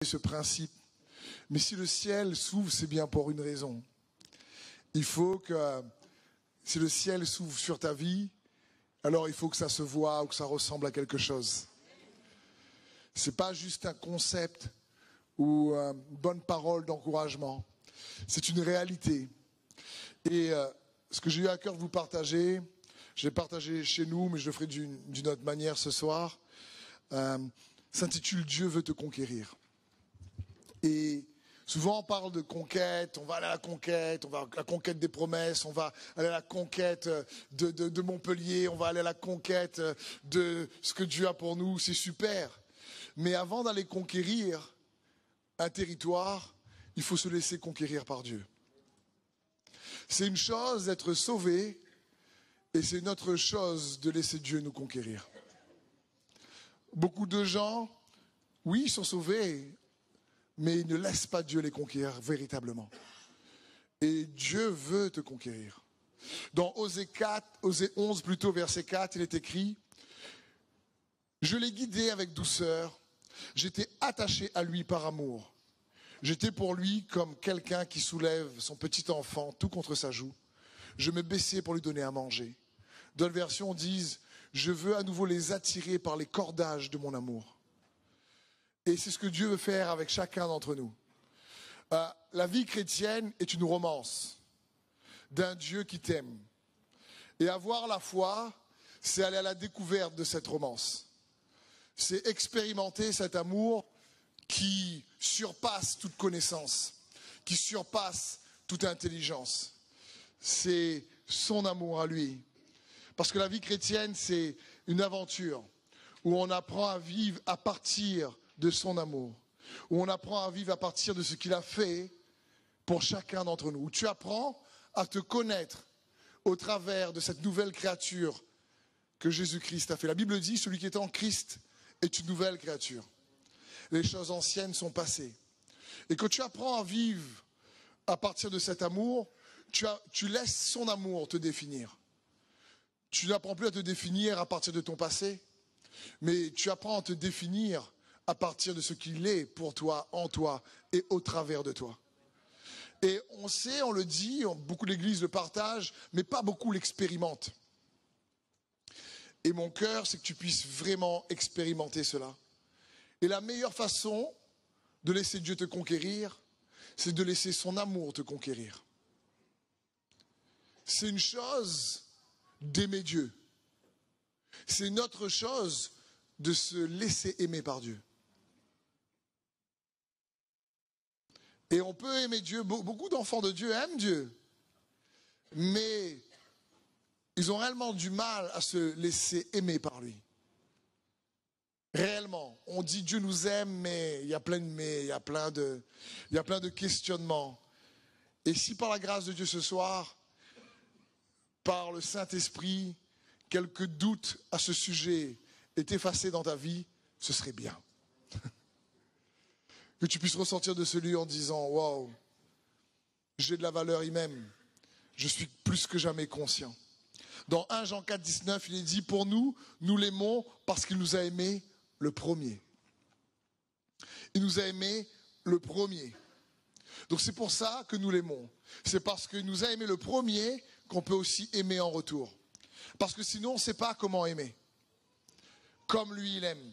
ce principe. Mais si le ciel s'ouvre, c'est bien pour une raison. Il faut que, si le ciel s'ouvre sur ta vie, alors il faut que ça se voie ou que ça ressemble à quelque chose. C'est pas juste un concept ou une bonne parole d'encouragement. C'est une réalité. Et ce que j'ai eu à cœur de vous partager, je l'ai partagé chez nous, mais je le ferai d'une autre manière ce soir, s'intitule « Dieu veut te conquérir ». Et souvent on parle de conquête, on va aller à la conquête, on va à la conquête des promesses, on va aller à la conquête de Montpellier, on va aller à la conquête de ce que Dieu a pour nous, c'est super. Mais avant d'aller conquérir un territoire, il faut se laisser conquérir par Dieu. C'est une chose d'être sauvé et c'est une autre chose de laisser Dieu nous conquérir. Beaucoup de gens, oui, ils sont sauvés, mais ils ne laissent pas Dieu les conquérir véritablement. Et Dieu veut te conquérir. Dans Osée 11 plutôt, verset 4, il est écrit « Je l'ai guidé avec douceur, j'étais attaché à lui par amour. J'étais pour lui comme quelqu'un qui soulève son petit enfant tout contre sa joue. Je me baissais pour lui donner à manger. » D'autres versions disent « Je veux à nouveau les attirer par les cordages de mon amour. » Et c'est ce que Dieu veut faire avec chacun d'entre nous. La vie chrétienne est une romance d'un Dieu qui t'aime. Et avoir la foi, c'est aller à la découverte de cette romance. C'est expérimenter cet amour qui surpasse toute connaissance, qui surpasse toute intelligence. C'est son amour à lui. Parce que la vie chrétienne, c'est une aventure où on apprend à vivre à partir de son amour, où on apprend à vivre à partir de ce qu'il a fait pour chacun d'entre nous, où tu apprends à te connaître au travers de cette nouvelle créature que Jésus-Christ a fait. La Bible dit, celui qui est en Christ est une nouvelle créature. Les choses anciennes sont passées. Et quand tu apprends à vivre à partir de cet amour, tu laisses son amour te définir. Tu n'apprends plus à te définir à partir de ton passé, mais tu apprends à te définir à partir de ce qu'il est pour toi, en toi et au travers de toi. Et on sait, on le dit, beaucoup d'églises le partagent, mais pas beaucoup l'expérimentent. Et mon cœur, c'est que tu puisses vraiment expérimenter cela. Et la meilleure façon de laisser Dieu te conquérir, c'est de laisser son amour te conquérir. C'est une chose d'aimer Dieu. C'est une autre chose de se laisser aimer par Dieu. Et on peut aimer Dieu, beaucoup d'enfants de Dieu aiment Dieu, mais ils ont réellement du mal à se laisser aimer par lui. Réellement, on dit Dieu nous aime, mais il y a plein de mais, il y a plein de questionnements. Et si par la grâce de Dieu ce soir, par le Saint-Esprit, quelques doutes à ce sujet est effacé dans ta vie, ce serait bien. Que tu puisses ressortir de ce lieu en disant « Waouh, j'ai de la valeur, il m'aime. Je suis plus que jamais conscient. » Dans 1 Jean 4, 19, il est dit « Pour nous, nous l'aimons parce qu'il nous a aimés le premier. » Il nous a aimés le premier. Donc c'est pour ça que nous l'aimons. C'est parce qu'il nous a aimés le premier qu'on peut aussi aimer en retour. Parce que sinon, on ne sait pas comment aimer. Comme lui, il aime.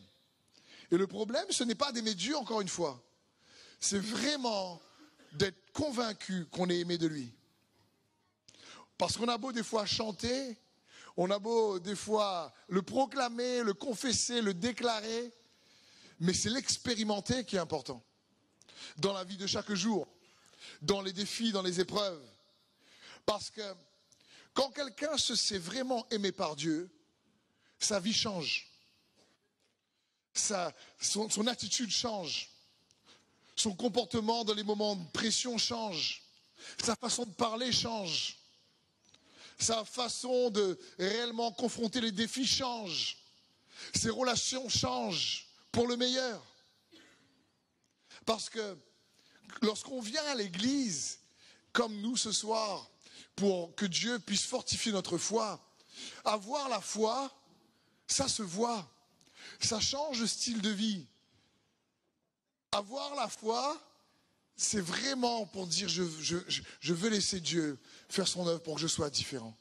Et le problème, ce n'est pas d'aimer Dieu, encore une fois. C'est vraiment d'être convaincu qu'on est aimé de lui. Parce qu'on a beau des fois chanter, on a beau des fois le proclamer, le confesser, le déclarer, mais c'est l'expérimenter qui est important. Dans la vie de chaque jour, dans les défis, dans les épreuves. Parce que quand quelqu'un se sait vraiment aimé par Dieu, sa vie change. Son attitude change. Son comportement dans les moments de pression change. Sa façon de parler change. Sa façon de réellement confronter les défis change. Ses relations changent pour le meilleur. Parce que lorsqu'on vient à l'église, comme nous ce soir, pour que Dieu puisse fortifier notre foi, avoir la foi, ça se voit. Ça change de style de vie. Avoir la foi, c'est vraiment pour dire je veux laisser Dieu faire son œuvre pour que je sois différent.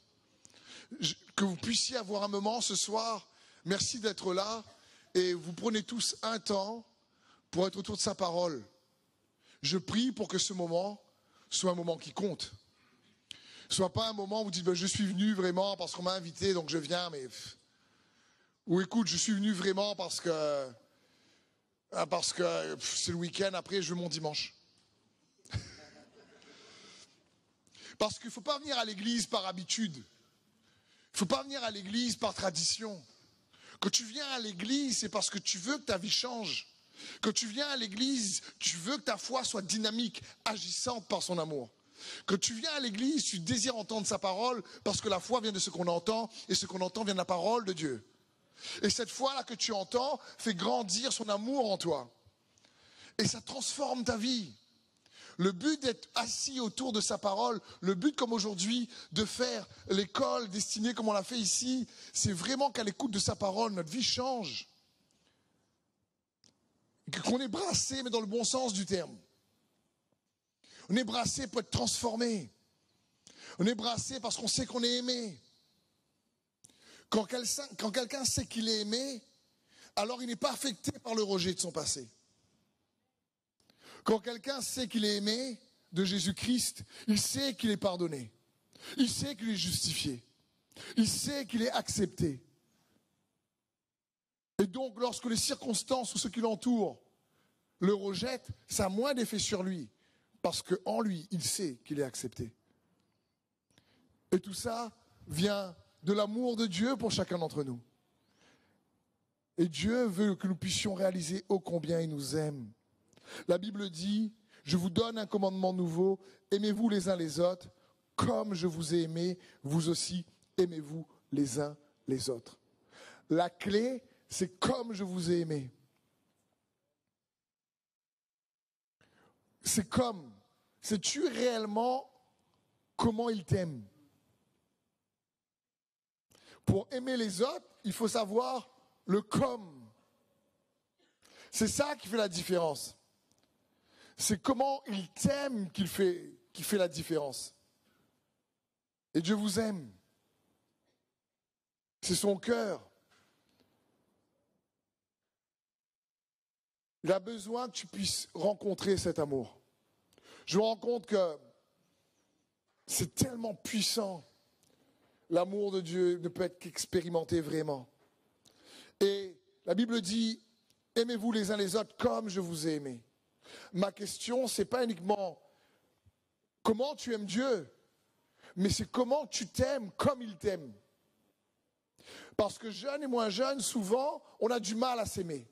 Que vous puissiez avoir un moment ce soir, merci d'être là, et vous prenez tous un temps pour être autour de sa parole. Je prie pour que ce moment soit un moment qui compte. Soit pas un moment où vous dites je suis venu vraiment parce qu'on m'a invité donc je viens, mais ou écoute, je suis venu vraiment parce que c'est le week-end, après je veux mon dimanche. Parce qu'il ne faut pas venir à l'église par habitude. Il ne faut pas venir à l'église par tradition. Quand tu viens à l'église, c'est parce que tu veux que ta vie change. Quand tu viens à l'église, tu veux que ta foi soit dynamique, agissante par son amour. Quand tu viens à l'église, tu désires entendre sa parole parce que la foi vient de ce qu'on entend et ce qu'on entend vient de la parole de Dieu. Et cette foi-là que tu entends fait grandir son amour en toi. Et ça transforme ta vie. Le but d'être assis autour de sa parole, le but comme aujourd'hui de faire l'école destinée comme on l'a fait ici, c'est vraiment qu'à l'écoute de sa parole, notre vie change. Qu'on est brassé, mais dans le bon sens du terme. On est brassé pour être transformé. On est brassé parce qu'on sait qu'on est aimé. Quand quelqu'un sait qu'il est aimé, alors il n'est pas affecté par le rejet de son passé. Quand quelqu'un sait qu'il est aimé de Jésus-Christ, il sait qu'il est pardonné. Il sait qu'il est justifié. Il sait qu'il est accepté. Et donc, lorsque les circonstances ou ceux qui l'entourent le rejettent, ça a moins d'effet sur lui. Parce qu'en lui, il sait qu'il est accepté. Et tout ça vient de l'amour de Dieu pour chacun d'entre nous. Et Dieu veut que nous puissions réaliser ô combien il nous aime. La Bible dit, je vous donne un commandement nouveau, aimez-vous les uns les autres, comme je vous ai aimé, vous aussi aimez-vous les uns les autres. La clé, c'est comme je vous ai aimé. C'est comme, sais-tu réellement comment il t'aime? Pour aimer les autres, il faut savoir le comme. C'est ça qui fait la différence. C'est comment il t'aime qui fait la différence. Et Dieu vous aime. C'est son cœur. Il a besoin que tu puisses rencontrer cet amour. Je me rends compte que c'est tellement puissant. L'amour de Dieu ne peut être qu'expérimenté vraiment. Et la Bible dit, aimez-vous les uns les autres comme je vous ai aimé. Ma question, ce n'est pas uniquement comment tu aimes Dieu, mais c'est comment tu t'aimes comme il t'aime. Parce que jeunes et moins jeunes, souvent, on a du mal à s'aimer.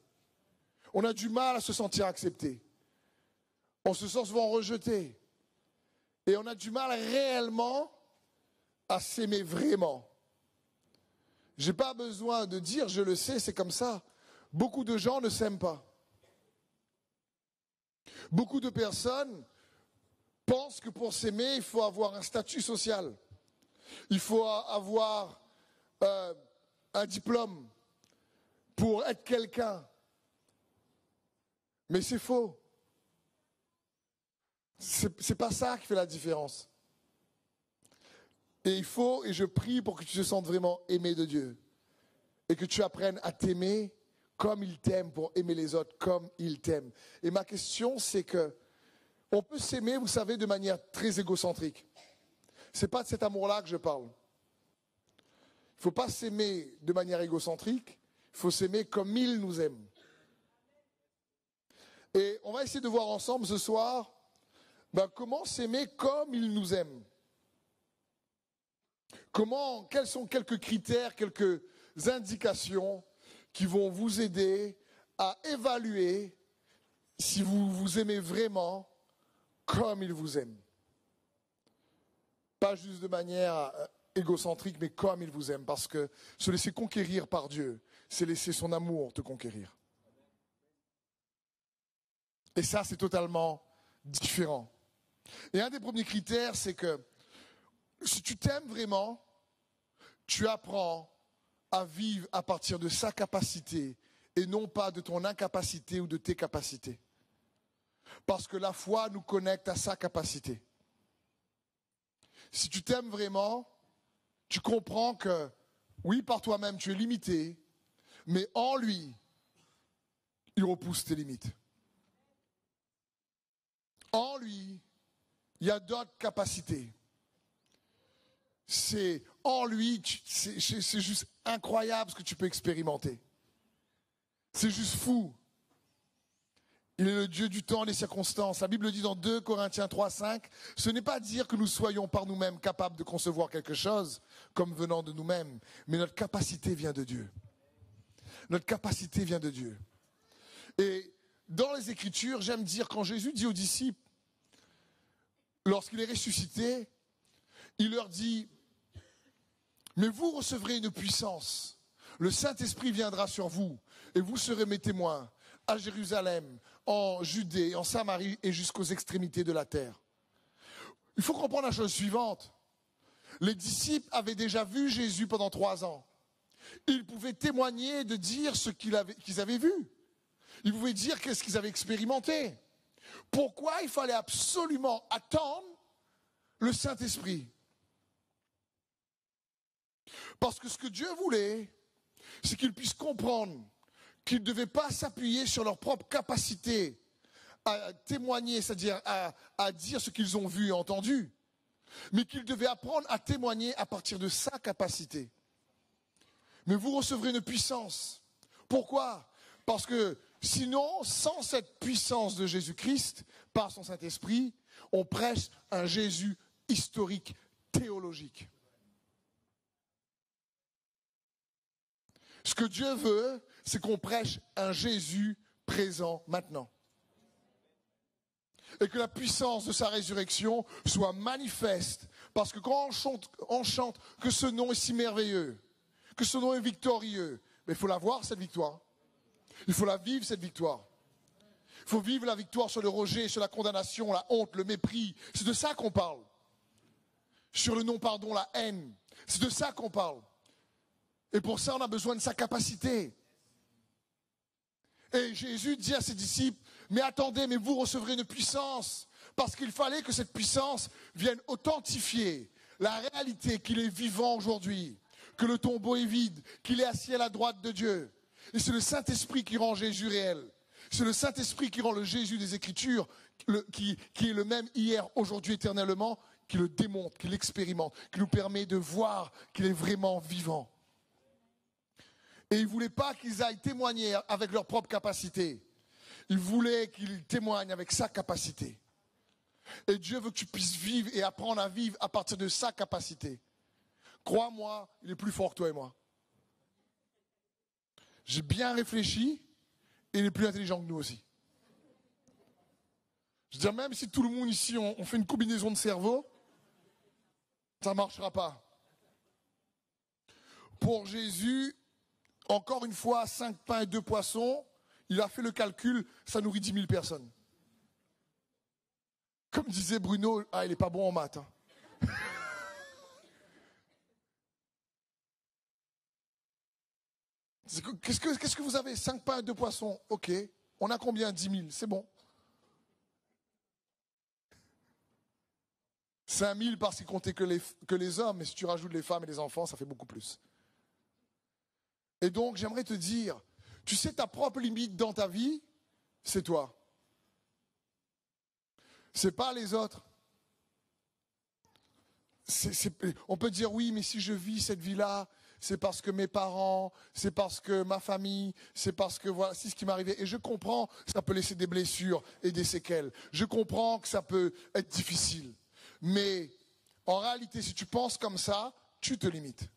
On a du mal à se sentir accepté. On se sent souvent rejeté. Et on a du mal réellement à s'aimer vraiment. Je n'ai pas besoin de dire, je le sais, c'est comme ça. Beaucoup de gens ne s'aiment pas. Beaucoup de personnes pensent que pour s'aimer, il faut avoir un statut social. Il faut avoir un diplôme pour être quelqu'un. Mais c'est faux. C'est pas ça qui fait la différence. Et il faut, et je prie pour que tu te sentes vraiment aimé de Dieu. Et que tu apprennes à t'aimer comme il t'aime, pour aimer les autres comme il t'aime. Et ma question, c'est que on peut s'aimer, vous savez, de manière très égocentrique. C'est pas de cet amour-là que je parle. Il ne faut pas s'aimer de manière égocentrique, il faut s'aimer comme il nous aime. Et on va essayer de voir ensemble ce soir comment s'aimer comme il nous aime. Quels sont quelques critères, quelques indications qui vont vous aider à évaluer si vous vous aimez vraiment comme il vous aime. Pas juste de manière égocentrique, mais comme il vous aime. Parce que se laisser conquérir par Dieu, c'est laisser son amour te conquérir. Et ça, c'est totalement différent. Et un des premiers critères, c'est que si tu t'aimes vraiment, tu apprends à vivre à partir de sa capacité et non pas de ton incapacité ou de tes capacités. Parce que la foi nous connecte à sa capacité. Si tu t'aimes vraiment, tu comprends que, oui, par toi-même, tu es limité, mais en lui, il repousse tes limites. En lui, il y a d'autres capacités. C'est en lui, c'est juste incroyable ce que tu peux expérimenter. C'est juste fou. Il est le Dieu du temps et des circonstances. La Bible dit dans 2 Corinthiens 3, 5, ce n'est pas dire que nous soyons par nous-mêmes capables de concevoir quelque chose comme venant de nous-mêmes, mais notre capacité vient de Dieu. Notre capacité vient de Dieu. Et dans les Écritures, j'aime dire, quand Jésus dit aux disciples, lorsqu'il est ressuscité, il leur dit, mais vous recevrez une puissance. Le Saint-Esprit viendra sur vous et vous serez mes témoins à Jérusalem, en Judée, en Samarie et jusqu'aux extrémités de la terre. Il faut comprendre la chose suivante. Les disciples avaient déjà vu Jésus pendant 3 ans. Ils pouvaient témoigner de dire ce qu'ils avaient vu. Ils pouvaient dire qu'est-ce qu'ils avaient expérimenté. Pourquoi il fallait absolument attendre le Saint-Esprit? Parce que ce que Dieu voulait, c'est qu'ils puissent comprendre qu'ils ne devaient pas s'appuyer sur leur propre capacité à témoigner, c'est-à-dire à dire ce qu'ils ont vu et entendu, mais qu'ils devaient apprendre à témoigner à partir de sa capacité. Mais vous recevrez une puissance. Pourquoi? Parce que sinon, sans cette puissance de Jésus-Christ, par son Saint-Esprit, on prêche un Jésus historique, théologique. Ce que Dieu veut, c'est qu'on prêche un Jésus présent maintenant. Et que la puissance de sa résurrection soit manifeste. Parce que quand on chante que ce nom est si merveilleux, que ce nom est victorieux, mais il faut la voir, cette victoire. Il faut la vivre, cette victoire. Il faut vivre la victoire sur le rejet, sur la condamnation, la honte, le mépris. C'est de ça qu'on parle. Sur le non-pardon, la haine. C'est de ça qu'on parle. Et pour ça, on a besoin de sa capacité. Et Jésus dit à ses disciples, mais attendez, mais vous recevrez une puissance. Parce qu'il fallait que cette puissance vienne authentifier la réalité qu'il est vivant aujourd'hui. Que le tombeau est vide, qu'il est assis à la droite de Dieu. Et c'est le Saint-Esprit qui rend Jésus réel. C'est le Saint-Esprit qui rend le Jésus des Écritures, qui est le même hier, aujourd'hui, éternellement, qui le démontre, qui l'expérimente, qui nous permet de voir qu'il est vraiment vivant. Et il ne voulait pas qu'ils aillent témoigner avec leur propre capacité. Il voulait qu'ils témoignent avec sa capacité. Et Dieu veut que tu puisses vivre et apprendre à vivre à partir de sa capacité. Crois-moi, il est plus fort que toi et moi. J'ai bien réfléchi et il est plus intelligent que nous aussi. Je veux dire, même si tout le monde ici, on fait une combinaison de cerveau, ça ne marchera pas. Pour Jésus, encore une fois, 5 pains et 2 poissons, il a fait le calcul, ça nourrit 10 000 personnes. Comme disait Bruno, il n'est pas bon en maths. Hein. Qu'est-ce que vous avez? 5 pains et 2 poissons. Ok. On a combien? 10 000. C'est bon. 5 000 parce qu'il comptait que les hommes. Mais si tu rajoutes les femmes et les enfants, ça fait beaucoup plus. Et donc, j'aimerais te dire, tu sais ta propre limite dans ta vie, c'est toi. C'est pas les autres. On peut dire oui, mais si je vis cette vie-là, c'est parce que mes parents, c'est parce que ma famille, c'est parce que voilà, c'est ce qui m'est arrivé. Et je comprends que ça peut laisser des blessures et des séquelles. Je comprends que ça peut être difficile. Mais en réalité, si tu penses comme ça, tu te limites.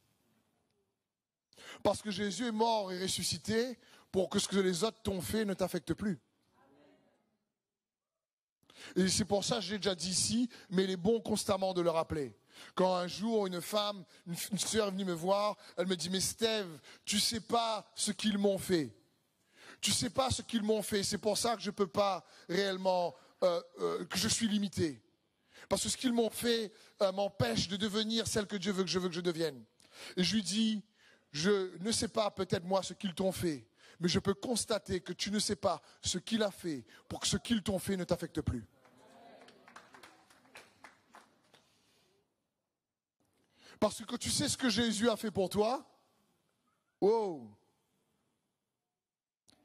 Parce que Jésus est mort et ressuscité pour que ce que les autres t'ont fait ne t'affecte plus. Et c'est pour ça que j'ai déjà dit ici, mais il est bon constamment de le rappeler. Quand un jour une femme, une sœur est venue me voir, elle me dit, mais Steve, tu sais pas ce qu'ils m'ont fait. Tu sais pas ce qu'ils m'ont fait. C'est pour ça que je peux pas réellement, que je suis limité. Parce que ce qu'ils m'ont fait m'empêche de devenir celle que Dieu veut que je devienne. Et je lui dis, je ne sais pas peut-être moi ce qu'ils t'ont fait, mais je peux constater que tu ne sais pas ce qu'il a fait pour que ce qu'ils t'ont fait ne t'affecte plus. Parce que quand tu sais ce que Jésus a fait pour toi, wow,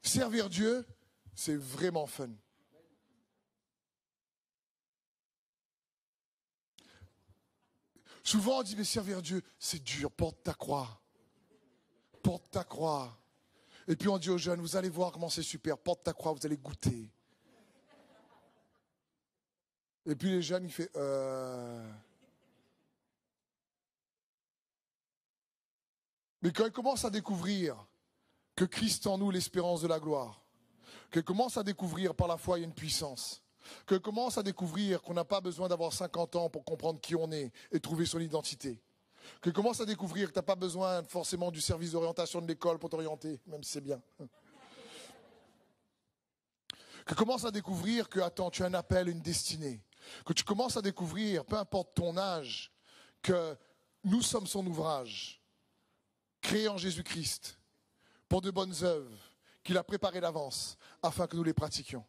servir Dieu, c'est vraiment fun. Souvent on dit, mais servir Dieu, c'est dur, porte ta croix. Porte ta croix. Et puis on dit aux jeunes, vous allez voir comment c'est super, porte ta croix, vous allez goûter. Et puis les jeunes, ils font, Mais quand ils commencent à découvrir que Christ en nous, l'espérance de la gloire, qu'ils commencent à découvrir par la foi, il y a une puissance, qu'ils commencent à découvrir qu'on n'a pas besoin d'avoir 50 ans pour comprendre qui on est et trouver son identité, qu'ils commencent à découvrir que tu n'as pas besoin forcément du service d'orientation de l'école pour t'orienter, même si c'est bien. Que tu commences à découvrir que, attends, tu as un appel, une destinée. Que tu commences à découvrir, peu importe ton âge, que nous sommes son ouvrage, créé en Jésus-Christ, pour de bonnes œuvres, qu'il a préparées d'avance, afin que nous les pratiquions.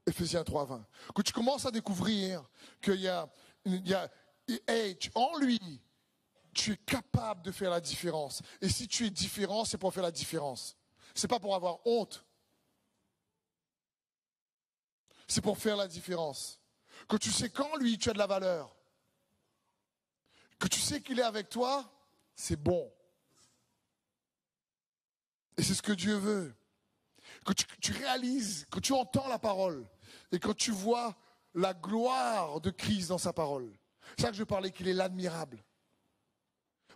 Éphésiens 3:20. Que tu commences à découvrir qu'il y a en lui, tu es capable de faire la différence. Et si tu es différent, c'est pour faire la différence. C'est pas pour avoir honte. C'est pour faire la différence. Que tu sais qu'en lui, tu as de la valeur. Que tu sais qu'il est avec toi, c'est bon. Et c'est ce que Dieu veut. Que tu réalises, que tu entends la parole. Et quand tu vois la gloire de Christ dans sa parole. C'est ça que je parlais qu'il est l'admirable.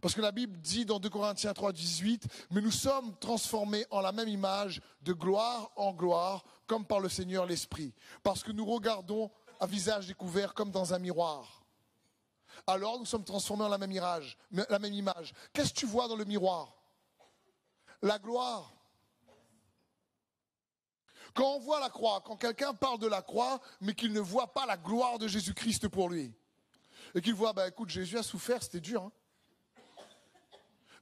Parce que la Bible dit dans 2 Corinthiens 3:18, mais nous sommes transformés en la même image de gloire en gloire, comme par le Seigneur l'Esprit. Parce que nous regardons à visage découvert comme dans un miroir. Alors nous sommes transformés en la même image. Qu'est-ce que tu vois dans le miroir? La gloire. Quand on voit la croix, quand quelqu'un parle de la croix, mais qu'il ne voit pas la gloire de Jésus-Christ pour lui, et qu'il voit, écoute, Jésus a souffert, c'était dur, hein.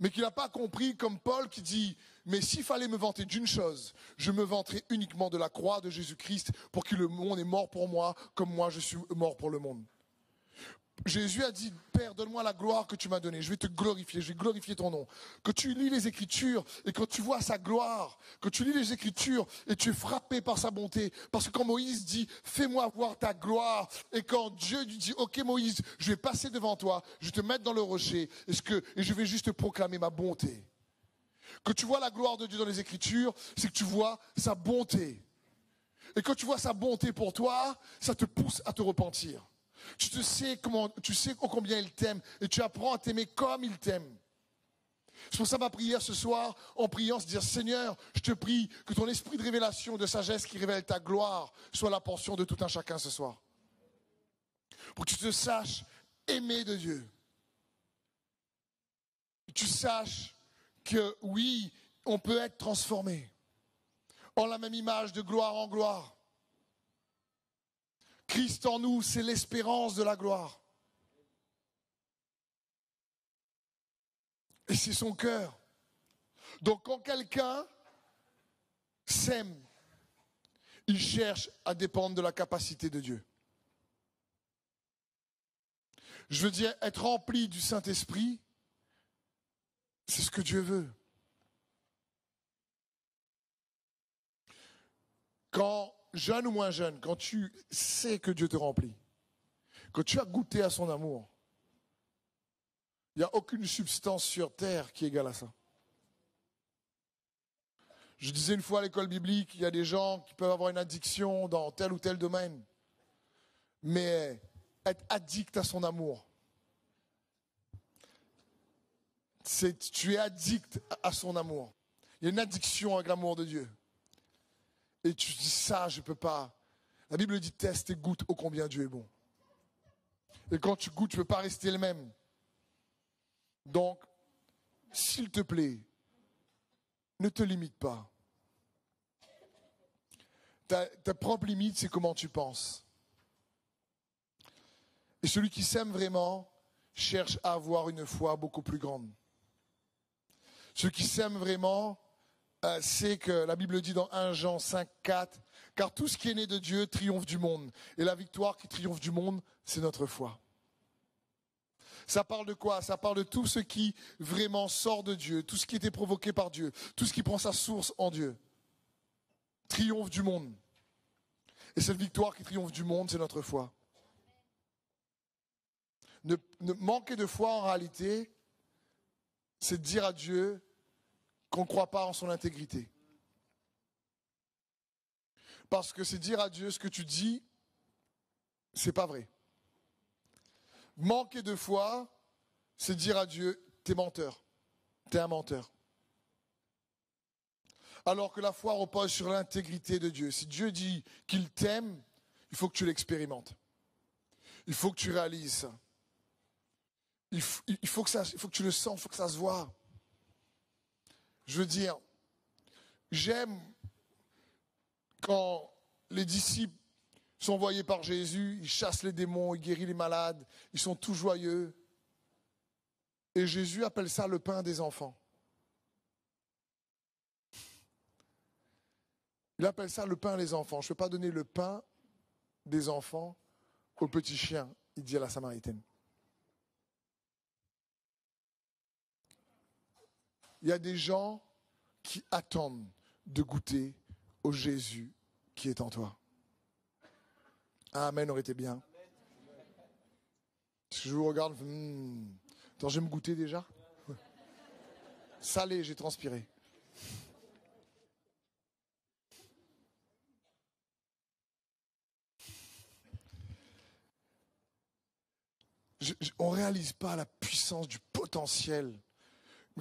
Mais qu'il n'a pas compris, comme Paul qui dit, mais s'il fallait me vanter d'une chose, je me vanterais uniquement de la croix de Jésus-Christ pour que le monde est mort pour moi, comme moi je suis mort pour le monde. Jésus a dit, Père, donne-moi la gloire que tu m'as donnée. Je vais te glorifier, je vais glorifier ton nom. Que tu lis les Écritures et quand tu vois sa gloire, que tu lis les Écritures et tu es frappé par sa bonté. Parce que quand Moïse dit, fais-moi voir ta gloire, et quand Dieu lui dit, ok Moïse, je vais passer devant toi, je vais te mettre dans le rocher, et je vais juste te proclamer ma bonté. Que tu vois la gloire de Dieu dans les Écritures, c'est que tu vois sa bonté. Et quand tu vois sa bonté pour toi, ça te pousse à te repentir. Tu sais combien il t'aime et tu apprends à t'aimer comme il t'aime. C'est pour ça ma prière ce soir, en priant, c'est de dire Seigneur, je te prie que ton esprit de révélation, de sagesse qui révèle ta gloire soit la portion de tout un chacun ce soir. Pour que tu te saches aimé de Dieu. Que tu saches que oui, on peut être transformé en la même image de gloire en gloire. Christ en nous, c'est l'espérance de la gloire. Et c'est son cœur. Donc quand quelqu'un s'aime, il cherche à dépendre de la capacité de Dieu. Je veux dire, être rempli du Saint-Esprit, c'est ce que Dieu veut. Quand, jeune ou moins jeune, quand tu sais que Dieu te remplit, quand tu as goûté à son amour, il n'y a aucune substance sur terre qui est égale à ça. Je disais une fois à l'école biblique, il y a des gens qui peuvent avoir une addiction dans tel ou tel domaine. Mais être addict à son amour, tu es addict à son amour. Il y a une addiction avec l'amour de Dieu. Et tu dis ça, je ne peux pas. La Bible dit teste et goûte ô combien Dieu est bon. Et quand tu goûtes, tu ne peux pas rester le même. Donc, s'il te plaît, ne te limite pas. Ta propre limite, c'est comment tu penses. Et celui qui s'aime vraiment cherche à avoir une foi beaucoup plus grande. Celui qui s'aime vraiment c'est que la Bible dit dans 1 Jean 5, 4, « Car tout ce qui est né de Dieu triomphe du monde. Et la victoire qui triomphe du monde, c'est notre foi. » Ça parle de quoi? Ça parle de tout ce qui vraiment sort de Dieu, tout ce qui était provoqué par Dieu, tout ce qui prend sa source en Dieu. Triomphe du monde. Et cette victoire qui triomphe du monde, c'est notre foi. Ne manquer de foi en réalité, c'est de dire à Dieu qu'on ne croit pas en son intégrité. Parce que c'est dire à Dieu ce que tu dis, c'est pas vrai. Manquer de foi, c'est dire à Dieu, t'es menteur, t'es un menteur. Alors que la foi repose sur l'intégrité de Dieu. Si Dieu dit qu'il t'aime, il faut que tu l'expérimentes. Il faut que tu réalises ça. Il faut que tu le sens, il faut que ça se voit. Je veux dire, j'aime quand les disciples sont envoyés par Jésus, ils chassent les démons, ils guérissent les malades, ils sont tout joyeux. Et Jésus appelle ça le pain des enfants. Il appelle ça le pain des enfants. Je ne peux pas donner le pain des enfants aux petits chiens, il dit à la Samaritaine. Il y a des gens qui attendent de goûter au Jésus qui est en toi. Amen aurait été bien. Si je vous regarde, attends, je vais me goûter déjà. Salé, j'ai transpiré. On ne réalise pas la puissance du potentiel.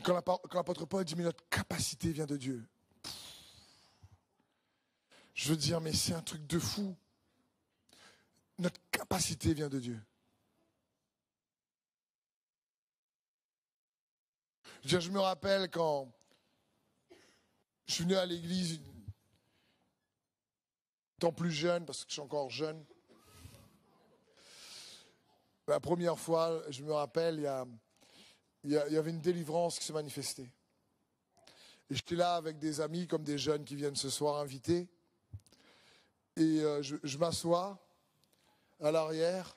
Quand l'apôtre Paul dit, mais notre capacité vient de Dieu. Je veux dire, mais c'est un truc de fou. Notre capacité vient de Dieu. Je me rappelle quand je suis venu à l'église, étant plus jeune, parce que je suis encore jeune. La première fois, je me rappelle, il y avait une délivrance qui se manifestait. Et j'étais là avec des amis, comme des jeunes qui viennent ce soir invités. Et je m'assois à l'arrière.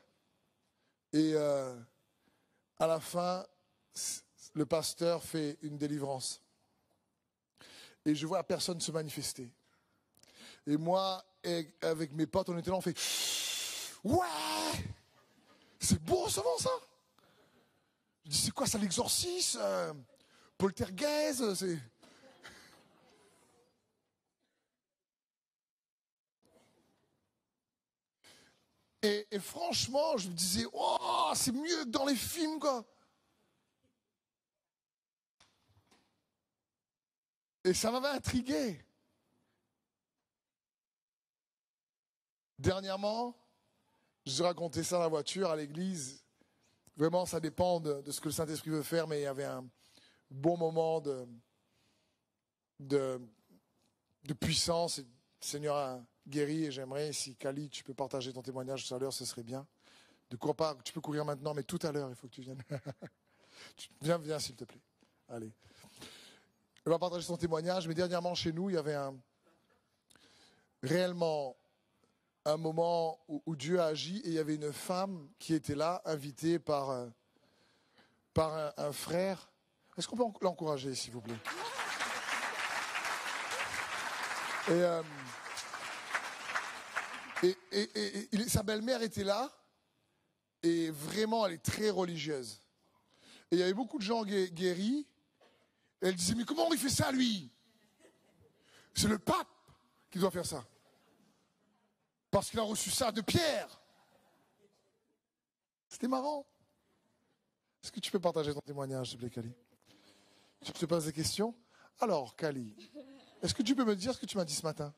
Et à la fin, le pasteur fait une délivrance. Et je vois la personne se manifester. Et moi, avec mes potes, on était là, on fait « Ouais! C'est beau recevoir ça !» Je dis « C'est quoi ça, l'exorcisme poltergeist, c'est... » Et franchement, je me disais « Oh, c'est mieux que dans les films, quoi !» Et ça m'avait intrigué. Dernièrement, je racontais ça dans la voiture, à l'église. Vraiment, ça dépend de ce que le Saint-Esprit veut faire, mais il y avait un bon moment de puissance. Et le Seigneur a guéri et j'aimerais, si Kali, tu peux partager ton témoignage tout à l'heure, ce serait bien. Ne cours pas, tu peux courir maintenant, mais tout à l'heure, il faut que tu viennes. Viens, s'il te plaît. Allez. Elle va partager son témoignage, mais dernièrement, chez nous, il y avait réellement un moment où Dieu a agi et il y avait une femme qui était là, invitée par un frère. Est-ce qu'on peut l'encourager, s'il vous plaît? Et sa belle-mère était là et vraiment, elle est très religieuse. Et il y avait beaucoup de gens guéris. Et elle disait, mais comment il fait ça, lui? C'est le pape qui doit faire ça. Parce qu'il a reçu ça de Pierre. C'était marrant. Est-ce que tu peux partager ton témoignage, s'il te plaît, Kali? Tu te poses des questions? Alors, Kali, est-ce que tu peux me dire ce que tu m'as dit ce matin?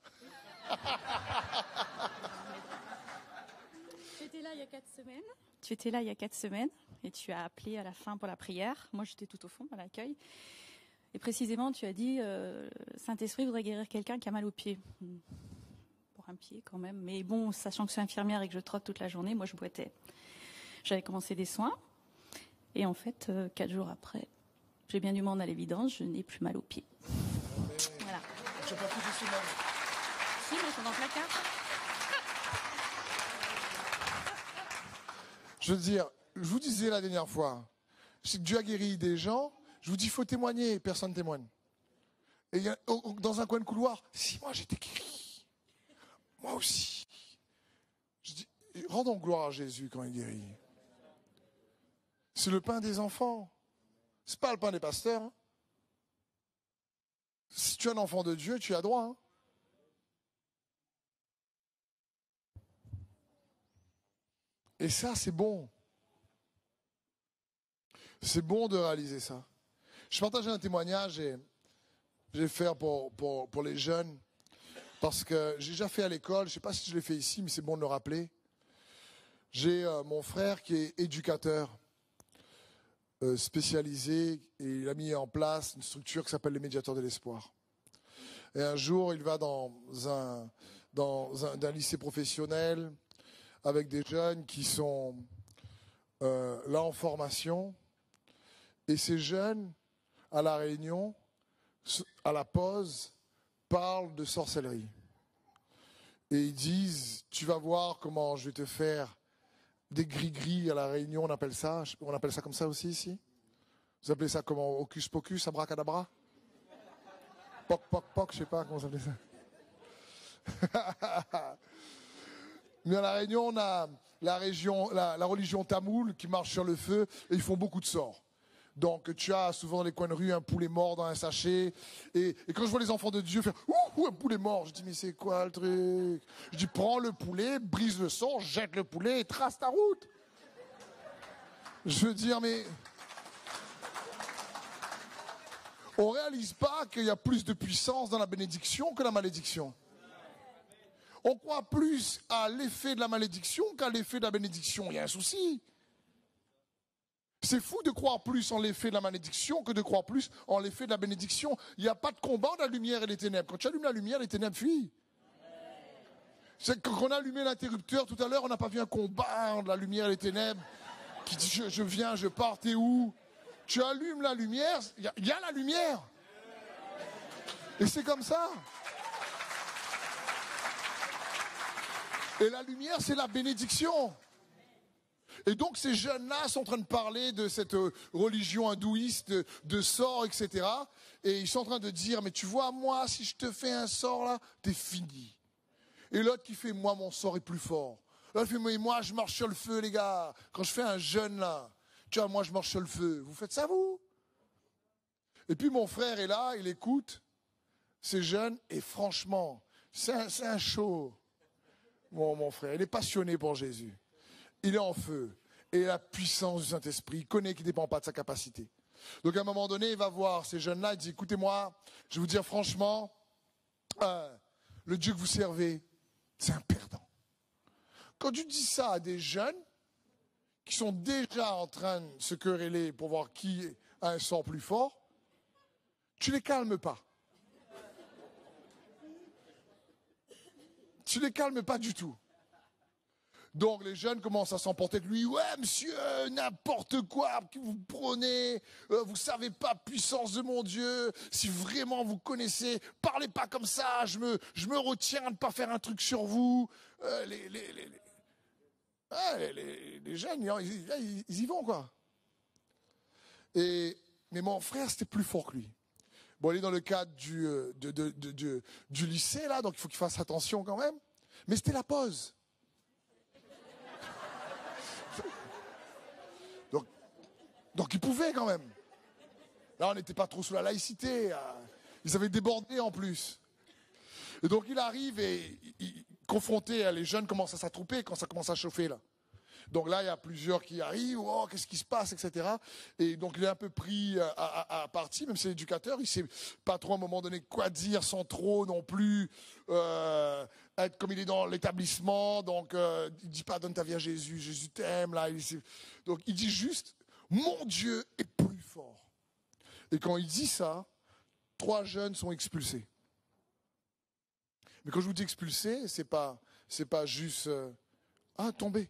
Tu étais là il y a 4 semaines. Tu étais là il y a 4 semaines et tu as appelé à la fin pour la prière. Moi, j'étais tout au fond à l'accueil. Et précisément, tu as dit, Saint-Esprit voudrait guérir quelqu'un qui a mal au pied. Pour un pied quand même. Mais bon, sachant que je suis infirmière et que je trotte toute la journée, moi je boitais. J'avais commencé des soins. Et en fait, 4 jours après, j'ai bien du monde à l'évidence, je n'ai plus mal au pied. Voilà. tu n'as pas pris tes semaines. Si, mais elles sont dans le placard. Je veux dire, je vous disais la dernière fois, c'est que Dieu a guéri des gens, je vous dis, il faut témoigner, et personne ne témoigne. Et dans un coin de couloir, si moi j'étais guéri, moi aussi. Je dis, rendons gloire à Jésus quand il guérit. C'est le pain des enfants. C'est pas le pain des pasteurs. Hein. Si tu es un enfant de Dieu, tu as droit. Hein. Et ça, c'est bon. C'est bon de réaliser ça. Je partageais un témoignage et je vais faire pour les jeunes. Parce que j'ai déjà fait à l'école, je ne sais pas si je l'ai fait ici, mais c'est bon de le rappeler. J'ai mon frère qui est éducateur spécialisé et il a mis en place une structure qui s'appelle les médiateurs de l'espoir. Et un jour, il va dans un lycée professionnel avec des jeunes qui sont là en formation. Et ces jeunes, à la réunion, à la pause, parlent de sorcellerie. Et ils disent, tu vas voir comment je vais te faire des gris-gris à la réunion, on appelle ça comme ça aussi ici. Vous appelez ça comment? Hocus pocus, abracadabra? Poc, poc, poc, je sais pas comment ça s'appelle ça. Mais à la Réunion, on a la religion tamoule qui marche sur le feu et ils font beaucoup de sorts. Donc tu as souvent dans les coins de rue un poulet mort dans un sachet. Et quand je vois les enfants de Dieu faire « Ouh, un poulet mort », je dis « Mais c'est quoi le truc ?» Je dis « Prends le poulet, brise le sang, jette le poulet et trace ta route. » Je veux dire, mais on réalise pas qu'il y a plus de puissance dans la bénédiction que la malédiction. On croit plus à l'effet de la malédiction qu'à l'effet de la bénédiction. Il y a un souci. C'est fou de croire plus en l'effet de la malédiction que de croire plus en l'effet de la bénédiction. Il n'y a pas de combat entre la lumière et les ténèbres. Quand tu allumes la lumière, les ténèbres fuient. C'est quand on a allumé l'interrupteur tout à l'heure, on n'a pas vu un combat entre la lumière et les ténèbres. Qui dit je viens, je pars, t'es où? Tu allumes la lumière, il y a la lumière. Et c'est comme ça. Et la lumière, c'est la bénédiction. Et donc ces jeunes-là sont en train de parler de cette religion hindouiste, de sorts, etc. Et ils sont en train de dire, mais tu vois, moi, si je te fais un sort là, t'es fini. Et l'autre qui fait, moi, mon sort est plus fort. L'autre fait, mais moi, je marche sur le feu, les gars. Quand je fais un jeûne là, tu vois, moi, je marche sur le feu. Vous faites ça, vous? Et puis mon frère est là, il écoute ces jeunes, et franchement, c'est un show. Mon frère, il est passionné pour Jésus. Il est en feu. Et la puissance du Saint-Esprit, il connaît qu'il ne dépend pas de sa capacité. Donc à un moment donné, il va voir ces jeunes-là, il dit, écoutez-moi, je vais vous dire franchement, le Dieu que vous servez, c'est un perdant. Quand tu dis ça à des jeunes qui sont déjà en train de se quereller pour voir qui a un sort plus fort, tu les calmes pas. Tu les calmes pas du tout. Donc les jeunes commencent à s'emporter de lui. Ouais, monsieur, n'importe quoi que vous prenez. Vous savez pas la puissance de mon Dieu. Si vraiment vous connaissez, parlez pas comme ça. Je me retiens de ne pas faire un truc sur vous. Les jeunes, ils y vont, quoi. Mais mon frère, c'était plus fort que lui. Bon, il est dans le cadre du lycée, là, donc il faut qu'il fasse attention quand même. Mais c'était la pause. Donc il pouvait quand même. Là, on n'était pas trop sous la laïcité. Ils avaient débordé en plus. Et donc il arrive et confronté, les jeunes commencent à s'attrouper quand ça commence à chauffer, là. Donc là, il y a plusieurs qui arrivent, oh, qu'est-ce qui se passe, etc. Et donc il est un peu pris à partie, même si c'est l'éducateur, il ne sait pas trop à un moment donné quoi dire sans trop non plus être comme il est dans l'établissement. Donc il ne dit pas donne ta vie à Jésus, Jésus t'aime. Là, donc il dit juste, mon Dieu est plus fort. Et quand il dit ça, 3 jeunes sont expulsés. Mais quand je vous dis expulsés, c'est pas juste tomber.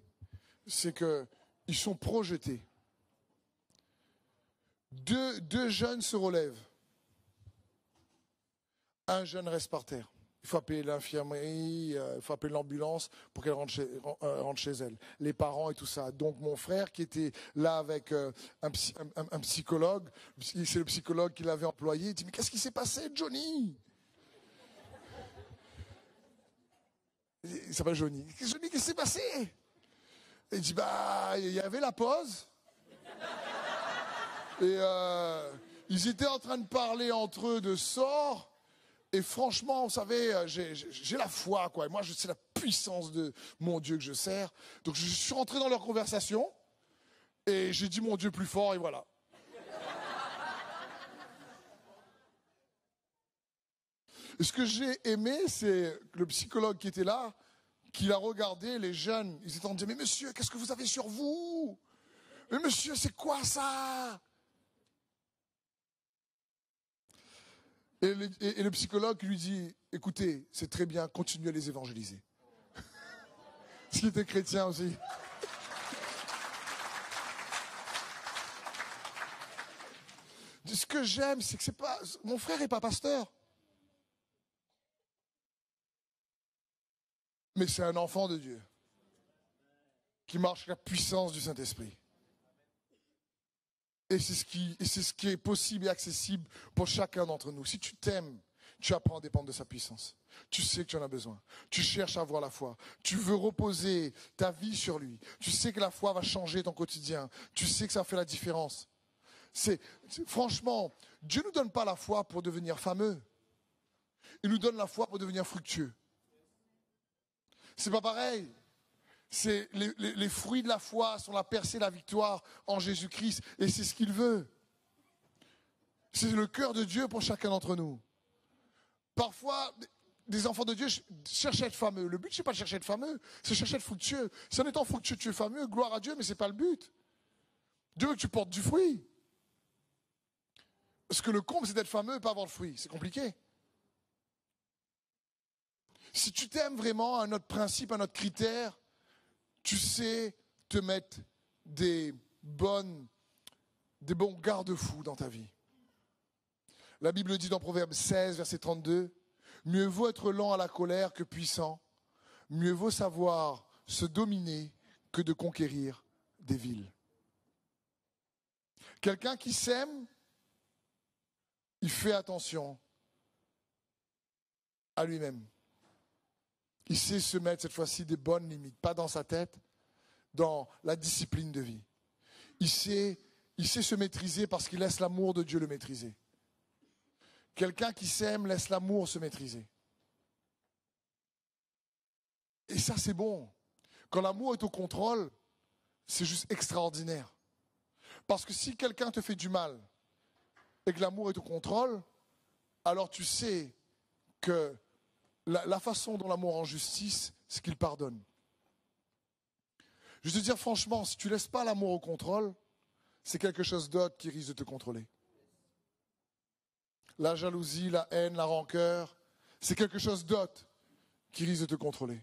C'est qu'ils sont projetés. Deux jeunes se relèvent. Un jeune reste par terre. Il faut appeler l'infirmerie, il faut appeler l'ambulance pour qu'elle rentre chez elle. Les parents et tout ça. Donc mon frère qui était là avec un psychologue, c'est le psychologue qui l'avait employé, il dit « Mais qu'est-ce qui s'est passé, Johnny ?» Il s'appelle Johnny. « Johnny, qu'est-ce qui s'est passé ?» Il dit « Bah, il y avait la pause. » Et ils étaient en train de parler entre eux de sort. Et franchement, vous savez, j'ai la foi, quoi. Et moi, c'est la puissance de mon Dieu que je sers. Donc, je suis rentré dans leur conversation et j'ai dit mon Dieu plus fort et voilà. Et ce que j'ai aimé, c'est le psychologue qui était là, qui l'a regardé, les jeunes, ils étaient en train de dire « Mais monsieur, qu'est-ce que vous avez sur vous? Mais monsieur, c'est quoi ça ?» Et le psychologue lui dit, écoutez, c'est très bien, continuez à les évangéliser. Ce qui était chrétien aussi. Ce que j'aime, c'est que c'est pas, mon frère n'est pas pasteur. Mais c'est un enfant de Dieu. Qui marche avec la puissance du Saint-Esprit. Et c'est ce qui est possible et accessible pour chacun d'entre nous. Si tu t'aimes, tu apprends à dépendre de sa puissance. Tu sais que tu en as besoin. Tu cherches à avoir la foi. Tu veux reposer ta vie sur lui. Tu sais que la foi va changer ton quotidien. Tu sais que ça fait la différence. Franchement, Dieu ne nous donne pas la foi pour devenir fameux. Il nous donne la foi pour devenir fructueux. C'est pas pareil. C'est les fruits de la foi sont la percée, la victoire en Jésus-Christ. Et c'est ce qu'il veut. C'est le cœur de Dieu pour chacun d'entre nous. Parfois, des enfants de Dieu cherchent à être fameux. Le but, c'est pas de chercher à être fameux, c'est chercher à être fructueux. Si en étant fructueux, tu es fameux, gloire à Dieu, mais ce n'est pas le but. Dieu veut que tu portes du fruit. Parce que le comble, c'est d'être fameux et pas avoir le fruit. C'est compliqué. Si tu t'aimes vraiment à notre principe, à notre critère, tu sais te mettre des bons garde-fous dans ta vie. La Bible dit dans Proverbe 16, verset 32, « Mieux vaut être lent à la colère que puissant. Mieux vaut savoir se dominer que de conquérir des villes. » Quelqu'un qui s'aime, il fait attention à lui-même. Il sait se mettre cette fois-ci des bonnes limites, pas dans sa tête, dans la discipline de vie. Il sait se maîtriser parce qu'il laisse l'amour de Dieu le maîtriser. Quelqu'un qui s'aime laisse l'amour se maîtriser. Et ça, c'est bon. Quand l'amour est au contrôle, c'est juste extraordinaire. Parce que si quelqu'un te fait du mal et que l'amour est au contrôle, alors tu sais que la façon dont l'amour rend justice, c'est qu'il pardonne. Je veux te dire franchement, si tu ne laisses pas l'amour au contrôle, c'est quelque chose d'autre qui risque de te contrôler. La jalousie, la haine, la rancœur, c'est quelque chose d'autre qui risque de te contrôler.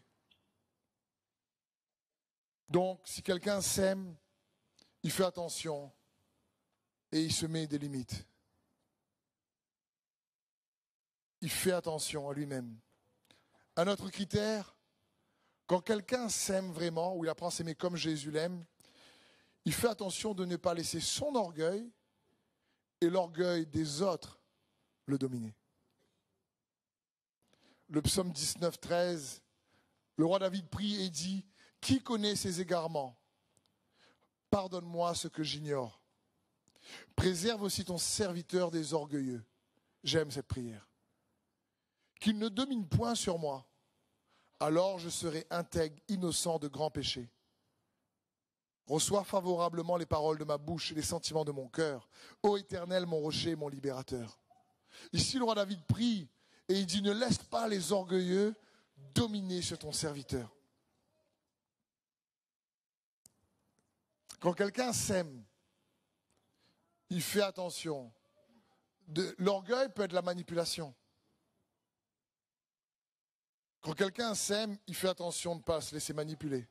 Donc, si quelqu'un s'aime, il fait attention et il se met des limites. Il fait attention à lui-même. Un autre critère, quand quelqu'un s'aime vraiment, ou il apprend à s'aimer comme Jésus l'aime, il fait attention de ne pas laisser son orgueil et l'orgueil des autres le dominer. Le psaume 19, 13, le roi David prie et dit « Qui connaît ses égarements? Pardonne-moi ce que j'ignore. Préserve aussi ton serviteur des orgueilleux. » J'aime cette prière. « Qu'il ne domine point sur moi. Alors je serai intègre, innocent de grands péchés. Reçois favorablement les paroles de ma bouche et les sentiments de mon cœur. Ô Éternel, mon rocher et mon libérateur. » Ici, le roi David prie et il dit « Ne laisse pas les orgueilleux dominer sur ton serviteur. » Quand quelqu'un s'aime, il fait attention. L'orgueil peut être la manipulation. Quand quelqu'un s'aime, il fait attention de ne pas se laisser manipuler.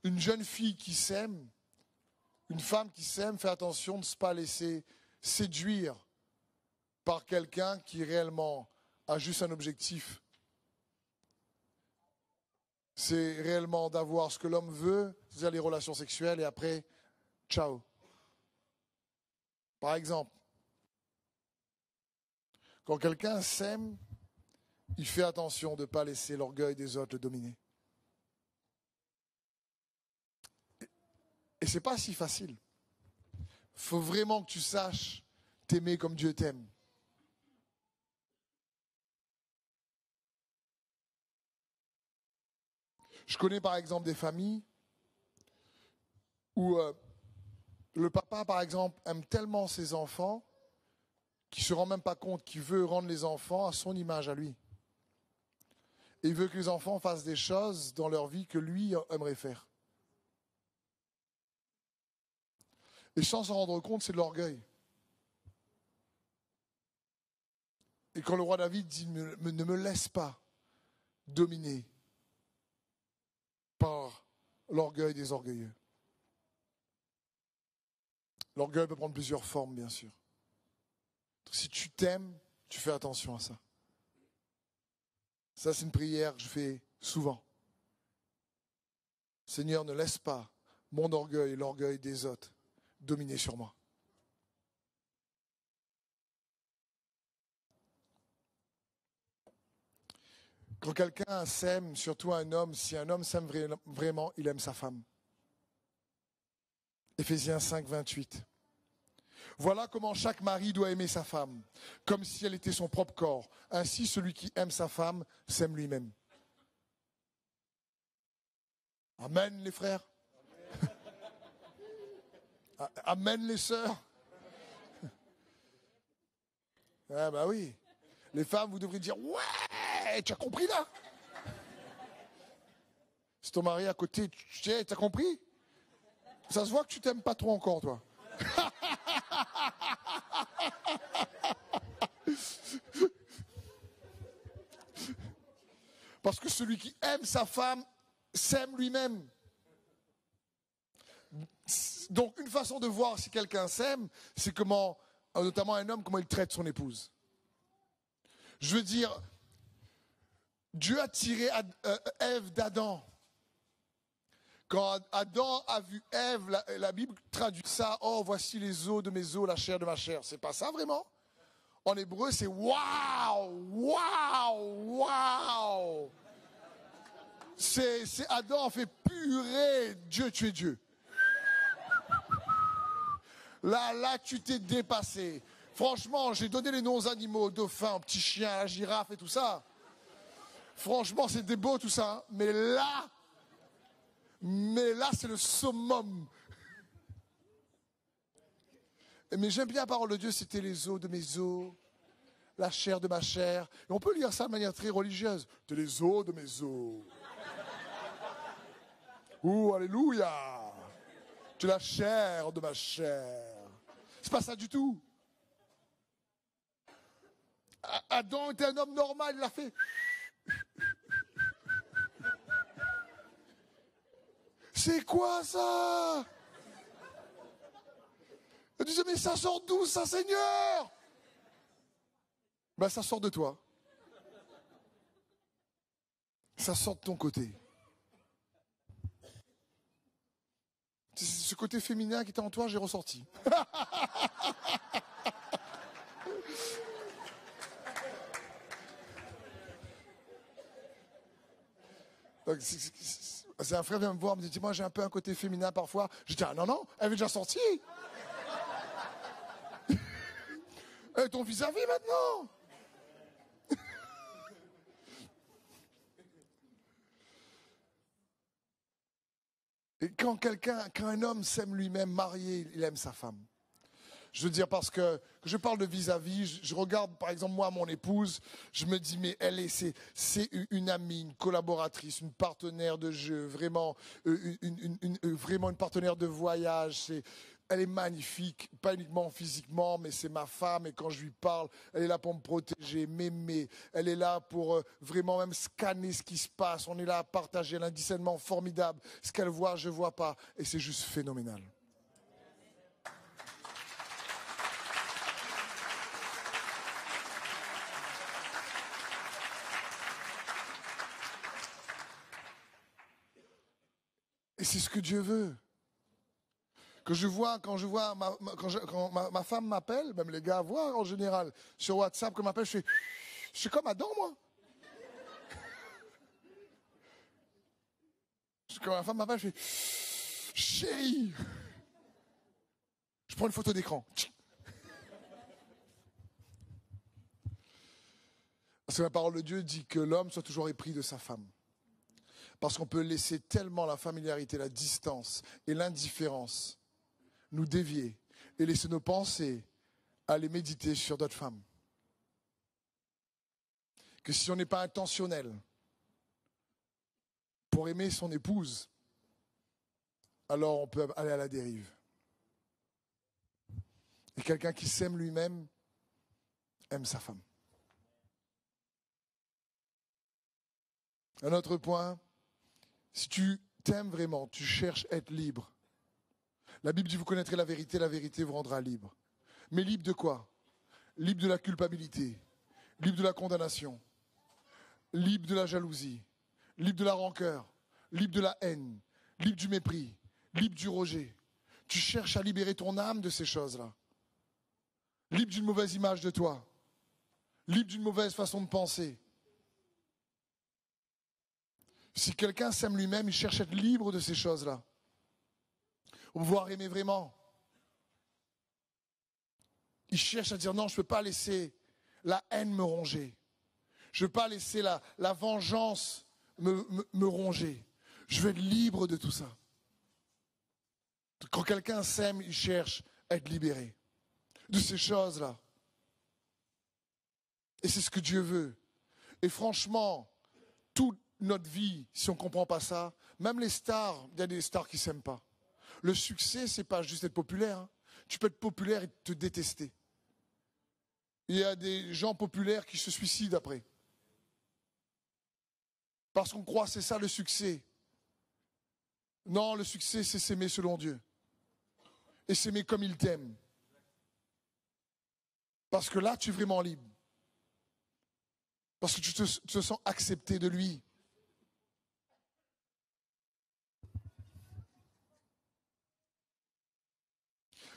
Une jeune fille qui s'aime, une femme qui s'aime, fait attention de ne pas laisser séduire par quelqu'un qui réellement a juste un objectif. C'est réellement d'avoir ce que l'homme veut, c'est-à-dire les relations sexuelles, et après, ciao. Par exemple, quand quelqu'un s'aime, il fait attention de ne pas laisser l'orgueil des autres le dominer. Et ce n'est pas si facile. Il faut vraiment que tu saches t'aimer comme Dieu t'aime. Je connais par exemple des familles où le papa, par exemple, aime tellement ses enfants qu'il ne se rend même pas compte qu'il veut rendre les enfants à son image à lui. Et il veut que les enfants fassent des choses dans leur vie que lui aimerait faire. Et sans s'en rendre compte, c'est de l'orgueil. Et quand le roi David dit « Ne me laisse pas dominer par l'orgueil des orgueilleux ». L'orgueil peut prendre plusieurs formes, bien sûr. Si tu t'aimes, tu fais attention à ça. Ça, c'est une prière que je fais souvent. Seigneur, ne laisse pas mon orgueil et l'orgueil des autres dominer sur moi. Quand quelqu'un s'aime, surtout un homme, si un homme s'aime vraiment, il aime sa femme. Éphésiens 5, 28. Voilà comment chaque mari doit aimer sa femme, comme si elle était son propre corps. Ainsi, celui qui aime sa femme s'aime lui-même. Amen, les frères. Amen, les sœurs. Ah bah oui. Les femmes, vous devriez dire, ouais, tu as compris là? C'est ton mari à côté, tu as compris? Ça se voit que tu t'aimes pas trop encore, toi. Parce que celui qui aime sa femme s'aime lui-même. Donc une façon de voir si quelqu'un s'aime, c'est comment, notamment un homme, comment il traite son épouse. Je veux dire, Dieu a tiré Ève d'Adam. Quand Adam a vu Ève, la Bible traduit ça, oh voici les os de mes os, la chair de ma chair. C'est pas ça vraiment? En hébreu, c'est waouh, waouh, waouh. C'est Adam fait purée, Dieu, tu es Dieu. Là, tu t'es dépassé. Franchement, j'ai donné les noms aux animaux, dauphins, aux petits chiens, à la girafe et tout ça. Franchement, c'était beau tout ça. Hein. Mais là, c'est le summum. Mais j'aime bien la parole de Dieu, c'était les os de mes os, la chair de ma chair. Et on peut lire ça de manière très religieuse. T'es les os de mes os. Ouh, alléluia. Tu es la chair de ma chair. C'est pas ça du tout. Adam était un homme normal, il l'a fait. C'est quoi ça? Il disait, mais ça sort d'où ça, Seigneur? Ben, ça sort de toi. Ça sort de ton côté. C'est ce côté féminin qui était en toi, j'ai ressorti. Donc, c'est un frère vient me voir, me dit, moi j'ai un peu un côté féminin parfois. Je dis, ah non, elle est déjà sortie. Et ton vis-à-vis maintenant. Et quand un homme s'aime lui-même, marié, il aime sa femme. Je veux dire, parce que je parle de vis-à-vis, je regarde par exemple moi, mon épouse, je me dis, mais c'est une amie, une collaboratrice, une partenaire de jeu, vraiment, vraiment une partenaire de voyage. Elle est magnifique, pas uniquement physiquement, mais c'est ma femme et quand je lui parle, elle est là pour me protéger, m'aimer. Elle est là pour vraiment même scanner ce qui se passe. On est là à partager un discernement formidable. Ce qu'elle voit, je ne vois pas. Et c'est juste phénoménal. Et c'est ce que Dieu veut. Quand ma femme m'appelle, même les gars voient en général sur WhatsApp qu'on m'appelle, je suis comme Adam, moi. Quand ma femme m'appelle, je fais chérie. Je prends une photo d'écran. Parce que la parole de Dieu dit que l'homme soit toujours épris de sa femme. Parce qu'on peut laisser tellement la familiarité, la distance et l'indifférence nous dévier et laisser nos pensées aller méditer sur d'autres femmes. Que si on n'est pas intentionnel pour aimer son épouse, alors on peut aller à la dérive. Et quelqu'un qui s'aime lui-même aime sa femme. Un autre point, si tu t'aimes vraiment, tu cherches à être libre. La Bible dit, vous connaîtrez la vérité vous rendra libre. Mais libre de quoi? Libre de la culpabilité, libre de la condamnation, libre de la jalousie, libre de la rancœur, libre de la haine, libre du mépris, libre du rejet. Tu cherches à libérer ton âme de ces choses-là. Libre d'une mauvaise image de toi, libre d'une mauvaise façon de penser. Si quelqu'un s'aime lui-même, il cherche à être libre de ces choses-là. Pour pouvoir aimer vraiment. Il cherche à dire non, je ne peux pas laisser la haine me ronger. Je ne peux pas laisser la vengeance me ronger. Je veux être libre de tout ça. Quand quelqu'un s'aime, il cherche à être libéré de ces choses-là. Et c'est ce que Dieu veut. Et franchement, toute notre vie, si on ne comprend pas ça, même les stars, il y a des stars qui ne s'aiment pas. Le succès, ce n'est pas juste être populaire. Hein. Tu peux être populaire et te détester. Il y a des gens populaires qui se suicident après. Parce qu'on croit que c'est ça le succès. Non, le succès, c'est s'aimer selon Dieu. Et s'aimer comme il t'aime. Parce que là, tu es vraiment libre. Parce que tu te sens accepté de lui.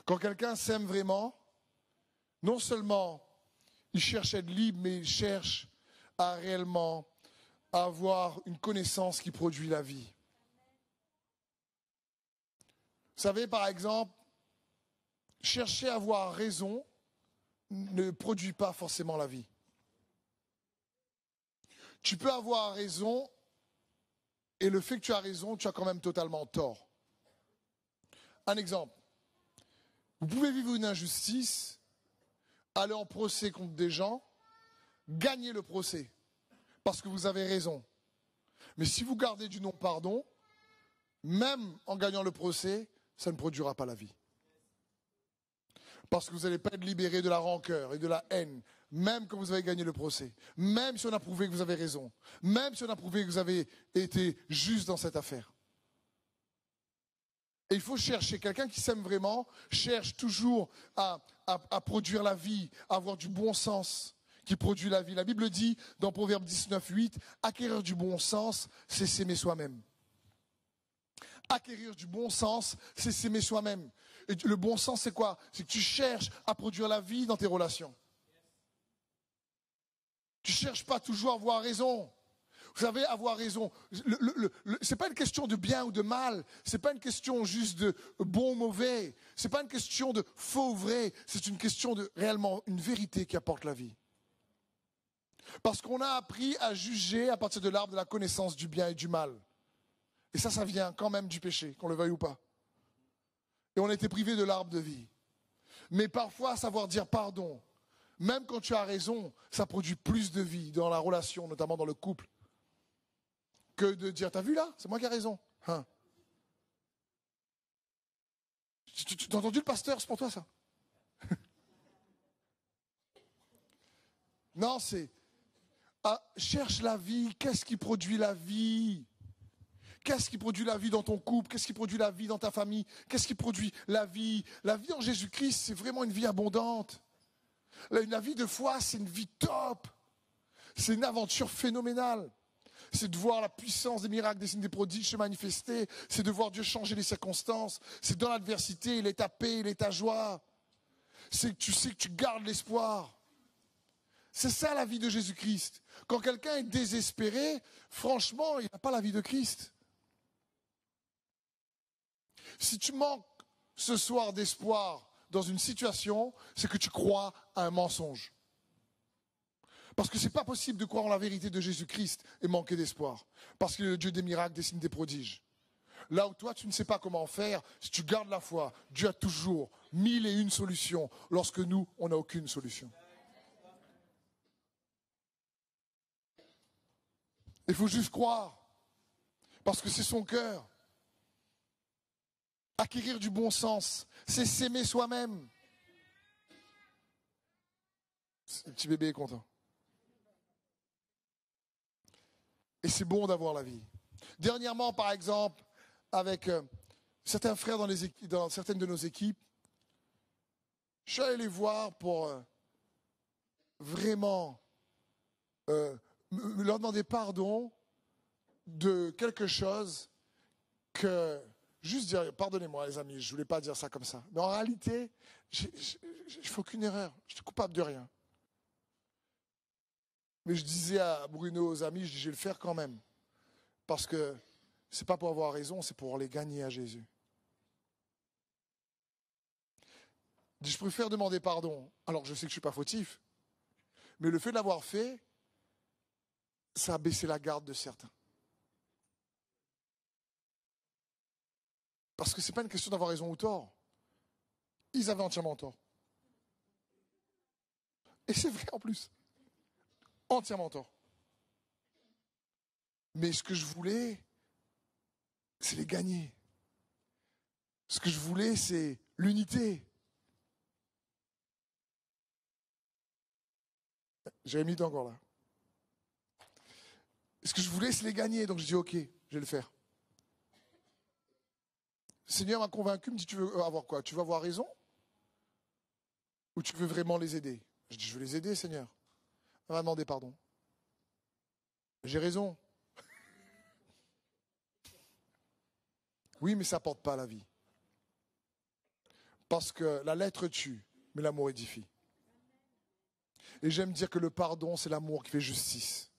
Quand quelqu'un s'aime vraiment, non seulement il cherche à être libre, mais il cherche à réellement avoir une connaissance qui produit la vie. Vous savez, par exemple, chercher à avoir raison ne produit pas forcément la vie. Tu peux avoir raison, et le fait que tu as raison, tu as quand même totalement tort. Un exemple. Vous pouvez vivre une injustice, aller en procès contre des gens, gagner le procès, parce que vous avez raison. Mais si vous gardez du non-pardon, même en gagnant le procès, ça ne produira pas la vie. Parce que vous n'allez pas être libéré de la rancœur et de la haine, même quand vous avez gagné le procès, même si on a prouvé que vous avez raison, même si on a prouvé que vous avez été juste dans cette affaire. Et il faut chercher, quelqu'un qui s'aime vraiment, cherche toujours à produire la vie, à avoir du bon sens qui produit la vie. La Bible dit dans Proverbe 19:8, acquérir du bon sens, c'est s'aimer soi-même. Acquérir du bon sens, c'est s'aimer soi-même. Et le bon sens, c'est quoi? C'est que tu cherches à produire la vie dans tes relations. Tu ne cherches pas toujours à avoir raison. Vous savez, avoir raison, ce n'est pas une question de bien ou de mal, ce n'est pas une question juste de bon ou mauvais, ce n'est pas une question de faux ou vrai, c'est une question de réellement une vérité qui apporte la vie. Parce qu'on a appris à juger à partir de l'arbre de la connaissance du bien et du mal. Et ça vient quand même du péché, qu'on le veuille ou pas. Et on a été privé de l'arbre de vie. Mais parfois, savoir dire pardon, même quand tu as raison, ça produit plus de vie dans la relation, notamment dans le couple, que de dire, t'as vu là, c'est moi qui ai raison. Hein. Tu as entendu le pasteur, c'est pour toi ça. Non, c'est, cherche la vie, qu'est-ce qui produit la vie? Qu'est-ce qui produit la vie dans ton couple? Qu'est-ce qui produit la vie dans ta famille? Qu'est-ce qui produit la vie? La vie en Jésus-Christ, c'est vraiment une vie abondante. La vie de foi, c'est une vie top. C'est une aventure phénoménale. C'est de voir la puissance des miracles, des signes, des prodiges se manifester. C'est de voir Dieu changer les circonstances. C'est dans l'adversité, il est ta paix, il est ta joie. C'est que tu sais que tu gardes l'espoir. C'est ça la vie de Jésus-Christ. Quand quelqu'un est désespéré, franchement, il n'a pas la vie de Christ. Si tu manques ce soir d'espoir dans une situation, c'est que tu crois à un mensonge. Parce que ce n'est pas possible de croire en la vérité de Jésus-Christ et manquer d'espoir. Parce qu'il est le Dieu des miracles, des signes, des prodiges. Là où toi, tu ne sais pas comment faire, si tu gardes la foi, Dieu a toujours 1001 solutions, lorsque nous, on n'a aucune solution. Il faut juste croire, parce que c'est son cœur. Acquérir du bon sens, c'est s'aimer soi-même. Le petit bébé est content. Et c'est bon d'avoir la vie. Dernièrement, par exemple, avec certains frères dans certaines de nos équipes, je suis allé les voir pour vraiment leur demander pardon de quelque chose que... Juste dire, pardonnez-moi les amis, je ne voulais pas dire ça comme ça. Mais en réalité, je ne fais aucune erreur, je suis coupable de rien. Mais je disais à Bruno, aux amis, je vais le faire quand même. Parce que ce n'est pas pour avoir raison, c'est pour les gagner à Jésus. Je préfère demander pardon, alors je sais que je ne suis pas fautif. Mais le fait de l'avoir fait, ça a baissé la garde de certains. Parce que ce n'est pas une question d'avoir raison ou tort. Ils avaient entièrement tort. Et c'est vrai en plus. Entièrement tort. Mais ce que je voulais, c'est les gagner. Ce que je voulais, c'est l'unité. Jérémie est encore là. Ce que je voulais, c'est les gagner. Donc je dis, ok, je vais le faire. Le Seigneur m'a convaincu, me dit, tu veux avoir quoi? Tu veux avoir raison? Ou tu veux vraiment les aider? Je dis, je veux les aider, Seigneur. Elle m'a demandé pardon. J'ai raison. Oui, mais ça ne porte pas la vie. Parce que la lettre tue, mais l'amour édifie. Et j'aime dire que le pardon, c'est l'amour qui fait justice.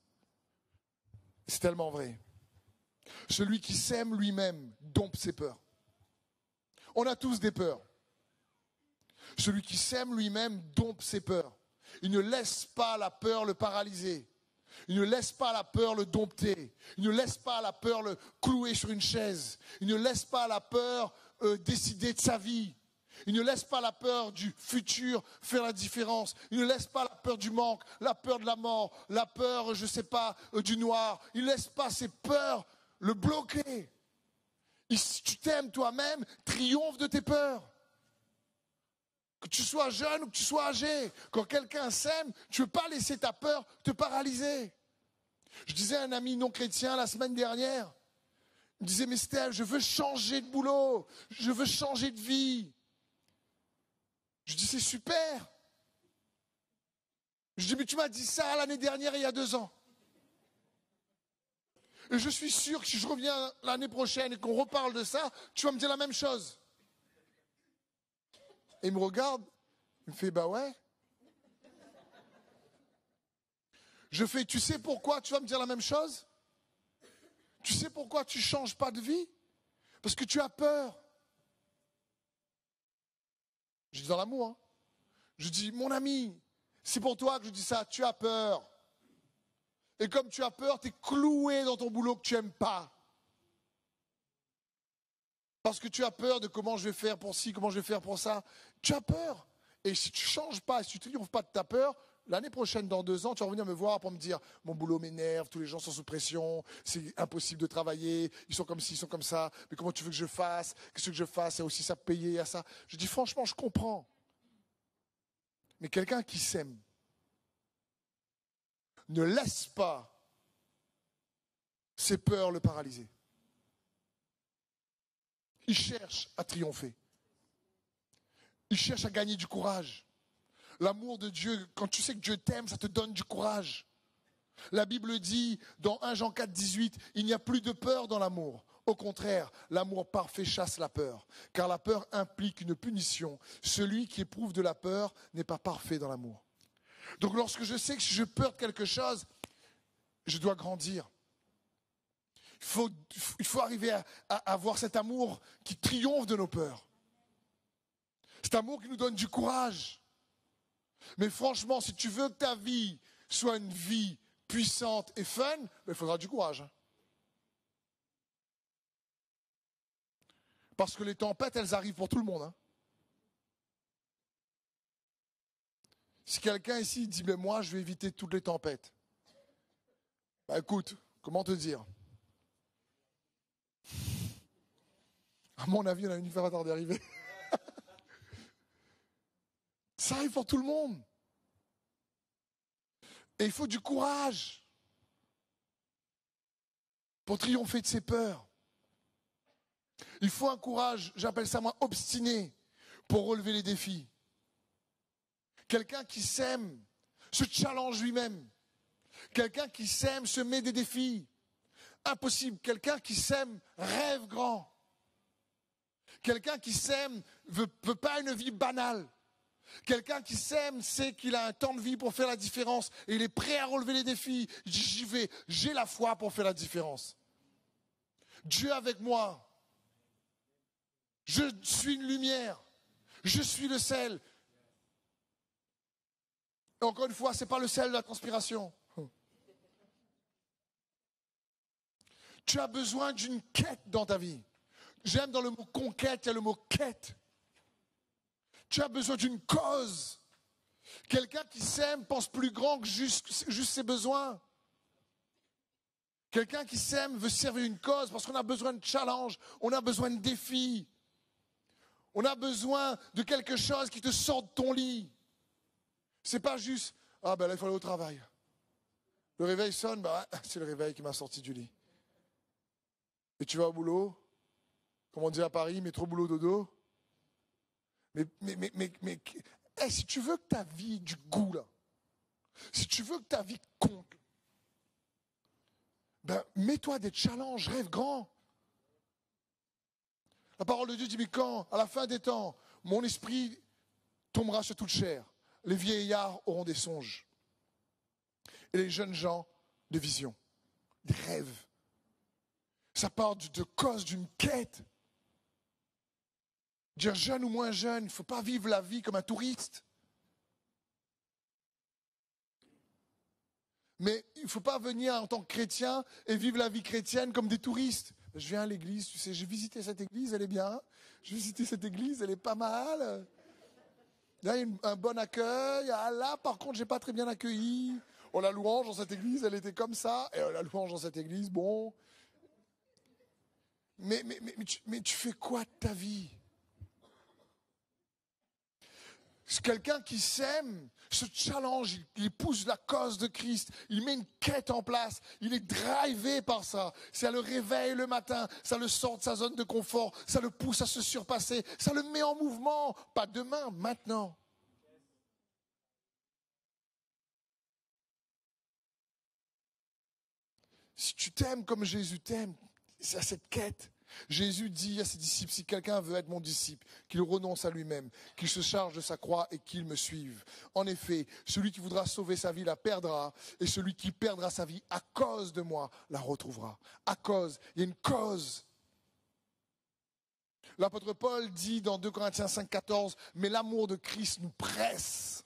C'est tellement vrai. Celui qui s'aime lui-même dompte ses peurs. On a tous des peurs. Celui qui s'aime lui-même dompte ses peurs. Il ne laisse pas la peur le paralyser. Il ne laisse pas la peur le dompter. Il ne laisse pas la peur le clouer sur une chaise. Il ne laisse pas la peur décider de sa vie. Il ne laisse pas la peur du futur faire la différence. Il ne laisse pas la peur du manque, la peur de la mort, la peur, je ne sais pas, du noir. Il ne laisse pas ces peurs le bloquer. Et si tu t'aimes toi-même, triomphe de tes peurs. Que tu sois jeune ou que tu sois âgé, quand quelqu'un s'aime, tu ne veux pas laisser ta peur te paralyser. Je disais à un ami non chrétien la semaine dernière, il me disait, mais Steph, je veux changer de boulot, je veux changer de vie. Je dis, c'est super. Je dis, mais tu m'as dit ça l'année dernière et il y a 2 ans. Et je suis sûr que si je reviens l'année prochaine et qu'on reparle de ça, tu vas me dire la même chose. Et il me regarde, il me fait, bah ouais. Je fais, tu sais pourquoi tu vas me dire la même chose? Tu sais pourquoi tu ne changes pas de vie? Parce que tu as peur. Je dis dans l'amour. Hein. Je dis, mon ami, c'est pour toi que je dis ça, tu as peur. Et comme tu as peur, tu es cloué dans ton boulot que tu n'aimes pas. Parce que tu as peur de comment je vais faire pour ci, comment je vais faire pour ça. Tu as peur. Et si tu ne changes pas, si tu ne triomphes pas de ta peur, l'année prochaine, dans 2 ans, tu vas revenir me voir pour me dire « Mon boulot m'énerve, tous les gens sont sous pression, c'est impossible de travailler, ils sont comme ci, ils sont comme ça, mais comment tu veux que je fasse? Qu'est-ce que je fasse? Il y a aussi ça payer, il y a ça. » Je dis franchement, je comprends. Mais quelqu'un qui s'aime ne laisse pas ses peurs le paralyser. Il cherche à triompher. Il cherche à gagner du courage. L'amour de Dieu, quand tu sais que Dieu t'aime, ça te donne du courage. La Bible dit dans 1 Jean 4, 18, il n'y a plus de peur dans l'amour. Au contraire, l'amour parfait chasse la peur, car la peur implique une punition. Celui qui éprouve de la peur n'est pas parfait dans l'amour. Donc lorsque je sais que si je peur de quelque chose, je dois grandir. Il faut arriver à avoir cet amour qui triomphe de nos peurs. Cet amour qui nous donne du courage. Mais franchement, si tu veux que ta vie soit une vie puissante et fun, il faudra du courage. Parce que les tempêtes, elles arrivent pour tout le monde. Si quelqu'un ici dit, mais moi, je vais éviter toutes les tempêtes. Bah écoute, comment te dire? À mon avis, on a une fois tard d'arriver. Ça arrive pour tout le monde. Et il faut du courage pour triompher de ses peurs. Il faut un courage, j'appelle ça moi, obstiné, pour relever les défis. Quelqu'un qui s'aime se challenge lui-même. Quelqu'un qui s'aime se met des défis. Impossible. Quelqu'un qui s'aime rêve grand. Quelqu'un qui s'aime veut pas une vie banale. Quelqu'un qui s'aime sait qu'il a un temps de vie pour faire la différence et il est prêt à relever les défis. J'y vais, j'ai la foi pour faire la différence. Dieu avec moi. Je suis une lumière. Je suis le sel. Et encore une fois, ce n'est pas le sel de la transpiration. Tu as besoin d'une quête dans ta vie. J'aime dans le mot conquête, il y a le mot quête. Tu as besoin d'une cause. Quelqu'un qui s'aime pense plus grand que juste ses besoins. Quelqu'un qui s'aime veut servir une cause parce qu'on a besoin de challenge, on a besoin de défis. On a besoin de quelque chose qui te sort de ton lit. C'est pas juste, ah ben là il faut aller au travail. Le réveil sonne, c'est le réveil qui m'a sorti du lit. Et tu vas au boulot, comme on dit à Paris, métro, boulot, dodo. Mais si tu veux que ta vie ait du goût là, si tu veux que ta vie compte, mets-toi des challenges, rêve grand. La parole de Dieu dit, mais quand, à la fin des temps, mon esprit tombera sur toute chair, les vieillards auront des songes, et les jeunes gens des visions, des rêves. Ça part de cause d'une quête. Dire jeune ou moins jeune, il ne faut pas vivre la vie comme un touriste. Mais il ne faut pas venir en tant que chrétien et vivre la vie chrétienne comme des touristes. Je viens à l'église, tu sais, j'ai visité cette église, elle est bien. J'ai visité cette église, elle est pas mal. Là, il y a un bon accueil. Ah, là, par contre, je n'ai pas très bien accueilli. Oh, la louange dans cette église, elle était comme ça. Et la louange dans cette église, bon. Mais tu fais quoi de ta vie? C'est quelqu'un qui s'aime, se challenge, il pousse la cause de Christ, il met une quête en place, il est drivé par ça. Ça le réveille le matin, ça le sort de sa zone de confort, ça le pousse à se surpasser, ça le met en mouvement, pas demain, maintenant. Si tu t'aimes comme Jésus t'aime, c'est à cette quête. Jésus dit à ses disciples, si quelqu'un veut être mon disciple, qu'il renonce à lui-même, qu'il se charge de sa croix et qu'il me suive. En effet, celui qui voudra sauver sa vie la perdra, et celui qui perdra sa vie à cause de moi la retrouvera. À cause, il y a une cause. L'apôtre Paul dit dans 2 Corinthiens 5, 14, mais l'amour de Christ nous presse.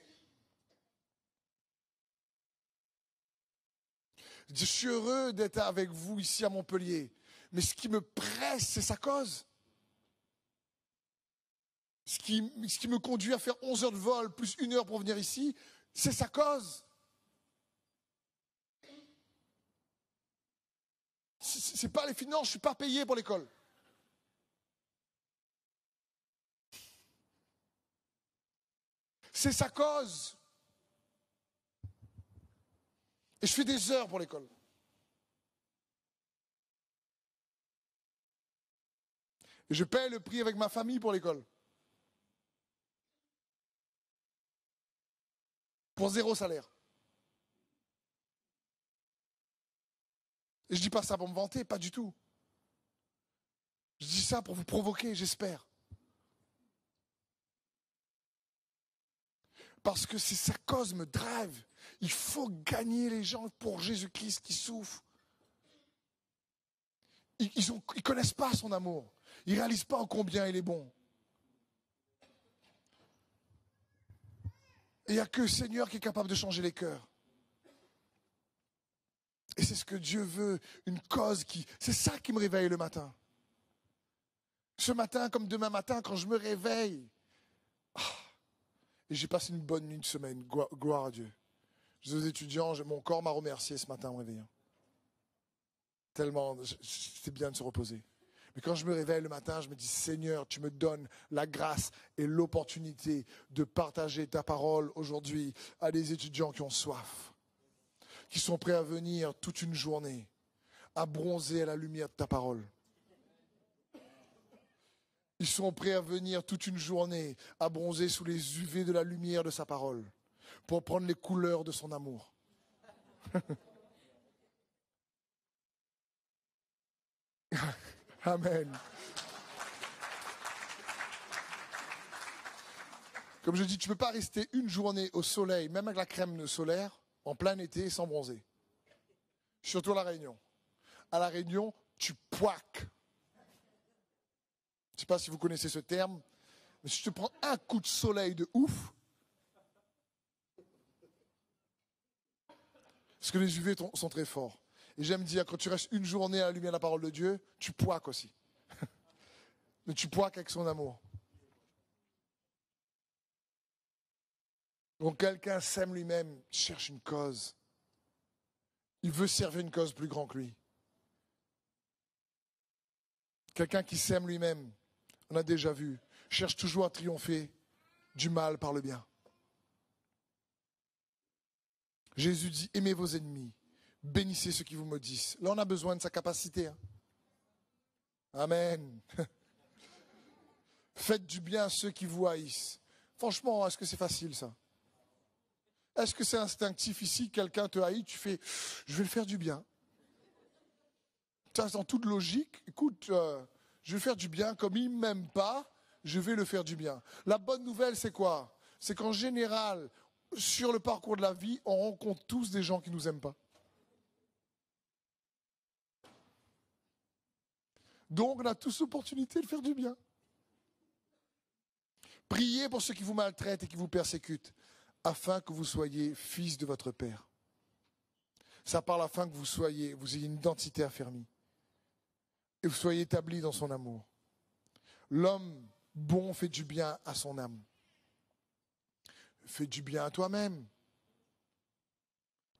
Je suis heureux d'être avec vous ici à Montpellier. Mais ce qui me presse, c'est sa cause. Ce qui me conduit à faire 11 heures de vol, plus 1 heure pour venir ici, c'est sa cause. Ce n'est pas les finances, je ne suis pas payé pour l'école. C'est sa cause. Et je fais des heures pour l'école. Et je paye le prix avec ma famille pour l'école. Pour 0 salaire. Et je dis pas ça pour me vanter, pas du tout. Je dis ça pour vous provoquer, j'espère. Parce que c'est sa cause me drive. Il faut gagner les gens pour Jésus-Christ qui souffre. Ils ne connaissent pas son amour. Ils ne réalisent pas en combien il est bon. Et il n'y a que le Seigneur qui est capable de changer les cœurs. Et c'est ce que Dieu veut, une cause qui... C'est ça qui me réveille le matin. Ce matin, comme demain matin, quand je me réveille, et j'ai passé une bonne nuit de semaine, gloire à Dieu. Je dis aux étudiants, mon corps m'a remercié ce matin en me réveillant. Tellement, c'est bien de se reposer. Mais quand je me réveille le matin, je me dis, Seigneur, tu me donnes la grâce et l'opportunité de partager ta parole aujourd'hui à des étudiants qui ont soif, qui sont prêts à venir toute une journée, à bronzer à la lumière de ta parole. Ils sont prêts à venir toute une journée, à bronzer sous les UV de la lumière de sa parole, pour prendre les couleurs de son amour. Amen. Comme je dis, tu ne peux pas rester une journée au soleil, même avec la crème solaire, en plein été, sans bronzer. Surtout à La Réunion. À La Réunion, tu poiques. Je ne sais pas si vous connaissez ce terme, mais si tu te prends un coup de soleil de ouf, parce que les UV sont très forts. Et j'aime dire, quand tu restes une journée à la lumière de la parole de Dieu, tu poiques aussi. Mais tu poiques avec son amour. Donc quelqu'un s'aime lui-même, cherche une cause. Il veut servir une cause plus grande que lui. Quelqu'un qui s'aime lui-même, on a déjà vu, cherche toujours à triompher du mal par le bien. Jésus dit, aimez vos ennemis, bénissez ceux qui vous maudissent. Là, on a besoin de sa capacité. Amen. Faites du bien à ceux qui vous haïssent. Franchement, est-ce que c'est facile ça? Est-ce que c'est instinctif ici? Quelqu'un te haït, tu fais, je vais le faire du bien. Ça, en toute logique, écoute, je vais faire du bien, comme il ne m'aime pas, je vais le faire du bien. La bonne nouvelle, c'est quoi? C'est qu'en général, sur le parcours de la vie, on rencontre tous des gens qui ne nous aiment pas. Donc, on a tous l'opportunité de faire du bien. Priez pour ceux qui vous maltraitent et qui vous persécutent, afin que vous soyez fils de votre Père. Ça parle afin que vous ayez une identité affermie. Et vous soyez établis dans son amour. L'homme bon fait du bien à son âme. Fais du bien à toi-même.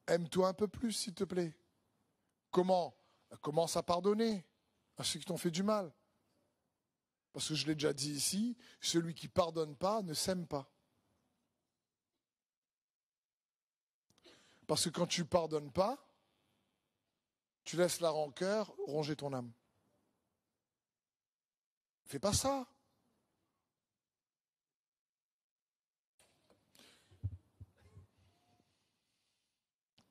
Aime-toi un peu plus, s'il te plaît. Comment? Commence à pardonner à ceux qui t'ont fait du mal. Parce que je l'ai déjà dit ici, celui qui ne pardonne pas ne s'aime pas. Parce que quand tu ne pardonnes pas, tu laisses la rancœur ronger ton âme. Fais pas ça.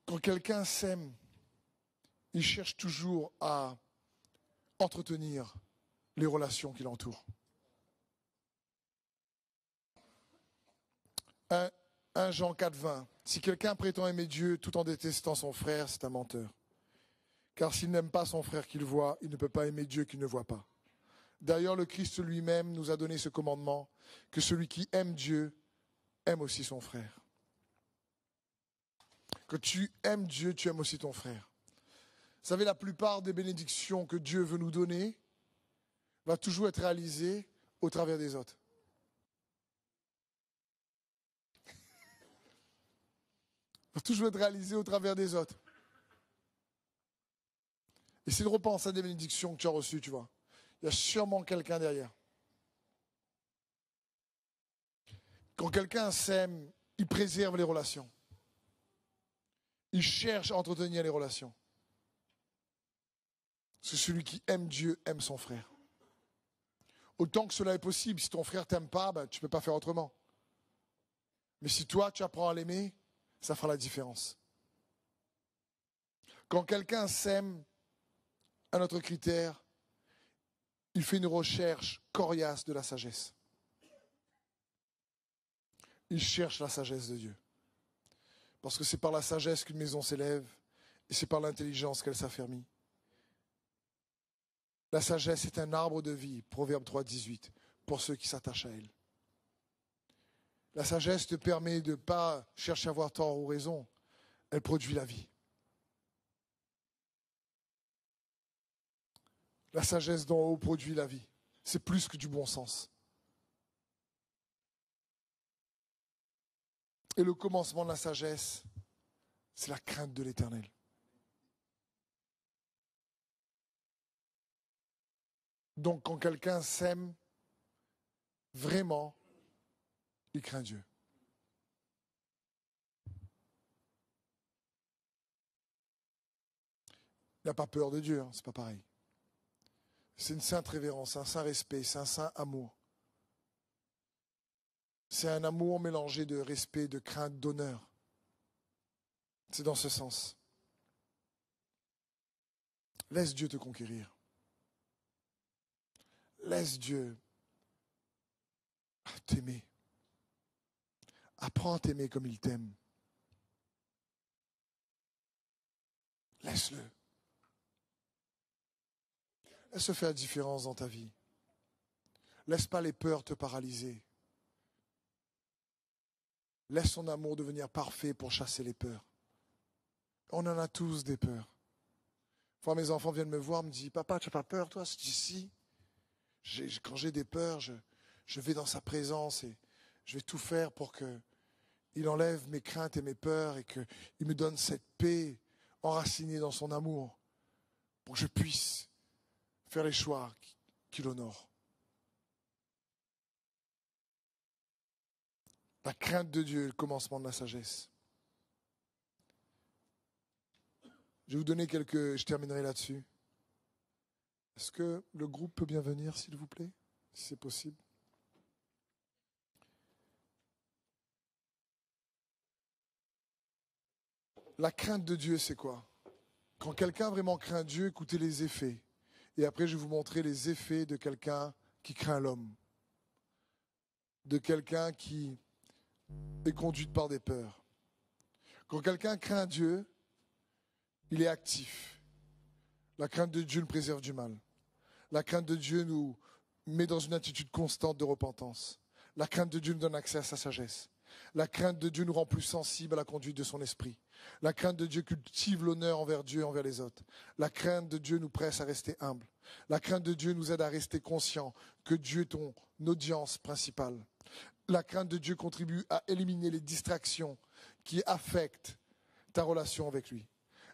Quand quelqu'un s'aime, il cherche toujours à entretenir les relations qui l'entourent. 1 Jean 4,20. Si quelqu'un prétend aimer Dieu tout en détestant son frère, c'est un menteur. Car s'il n'aime pas son frère qu'il voit, il ne peut pas aimer Dieu qu'il ne voit pas. D'ailleurs, le Christ lui-même nous a donné ce commandement, que celui qui aime Dieu aime aussi son frère. Quand tu aimes Dieu, tu aimes aussi ton frère. Vous savez, la plupart des bénédictions que Dieu veut nous donner va toujours être réalisée au travers des autres. Va toujours être réalisée au travers des autres. Essaie de repenser à des bénédictions que tu as reçues, tu vois. Il y a sûrement quelqu'un derrière. Quand quelqu'un s'aime, il préserve les relations. Il cherche à entretenir les relations. Parce que celui qui aime Dieu aime son frère. Autant que cela est possible, si ton frère ne t'aime pas, tu ne peux pas faire autrement. Mais si toi, tu apprends à l'aimer, ça fera la différence. Quand quelqu'un s'aime, Un autre critère, il fait une recherche coriace de la sagesse. Il cherche la sagesse de Dieu. Parce que c'est par la sagesse qu'une maison s'élève et c'est par l'intelligence qu'elle s'affermit. La sagesse est un arbre de vie, Proverbe 3, 18, pour ceux qui s'attachent à elle. La sagesse te permet de ne pas chercher à avoir tort ou raison. Elle produit la vie. La sagesse d'en haut produit la vie. C'est plus que du bon sens. Et le commencement de la sagesse, c'est la crainte de l'Éternel. Donc quand quelqu'un s'aime vraiment, il craint Dieu. Il n'a pas peur de Dieu, c'est pas pareil. C'est une sainte révérence, un saint respect, c'est un saint amour. C'est un amour mélangé de respect, de crainte, d'honneur. C'est dans ce sens. Laisse Dieu te conquérir. Laisse Dieu t'aimer. Apprends à t'aimer comme il t'aime. Laisse-le. Laisse faire la différence dans ta vie. Laisse pas les peurs te paralyser. Laisse son amour devenir parfait pour chasser les peurs. On en a tous des peurs. Fois mes enfants viennent me voir, me disent « Papa, tu n'as pas peur, toi ?» Je dis « Si. » Quand j'ai des peurs, je vais dans sa présence et je vais tout faire pour qu'il enlève mes craintes et mes peurs et qu'il me donne cette paix enracinée dans son amour pour que je puisse faire les choix qui l'honorent. La crainte de Dieu est le commencement de la sagesse. Je vais vous donner je terminerai là-dessus. Est-ce que le groupe peut bien venir, s'il vous plaît, si c'est possible? La crainte de Dieu, c'est quoi? Quand quelqu'un vraiment craint Dieu, écoutez les effets. Et après, je vais vous montrer les effets de quelqu'un qui craint l'homme. De quelqu'un qui est conduit par des peurs. Quand quelqu'un craint Dieu, il est actif. La crainte de Dieu nous préserve du mal. La crainte de Dieu nous met dans une attitude constante de repentance. La crainte de Dieu nous donne accès à sa sagesse. La crainte de Dieu nous rend plus sensibles à la conduite de son esprit. La crainte de Dieu cultive l'honneur envers Dieu et envers les autres. La crainte de Dieu nous presse à rester humbles. La crainte de Dieu nous aide à rester conscients que Dieu est ton audience principale. La crainte de Dieu contribue à éliminer les distractions qui affectent ta relation avec lui.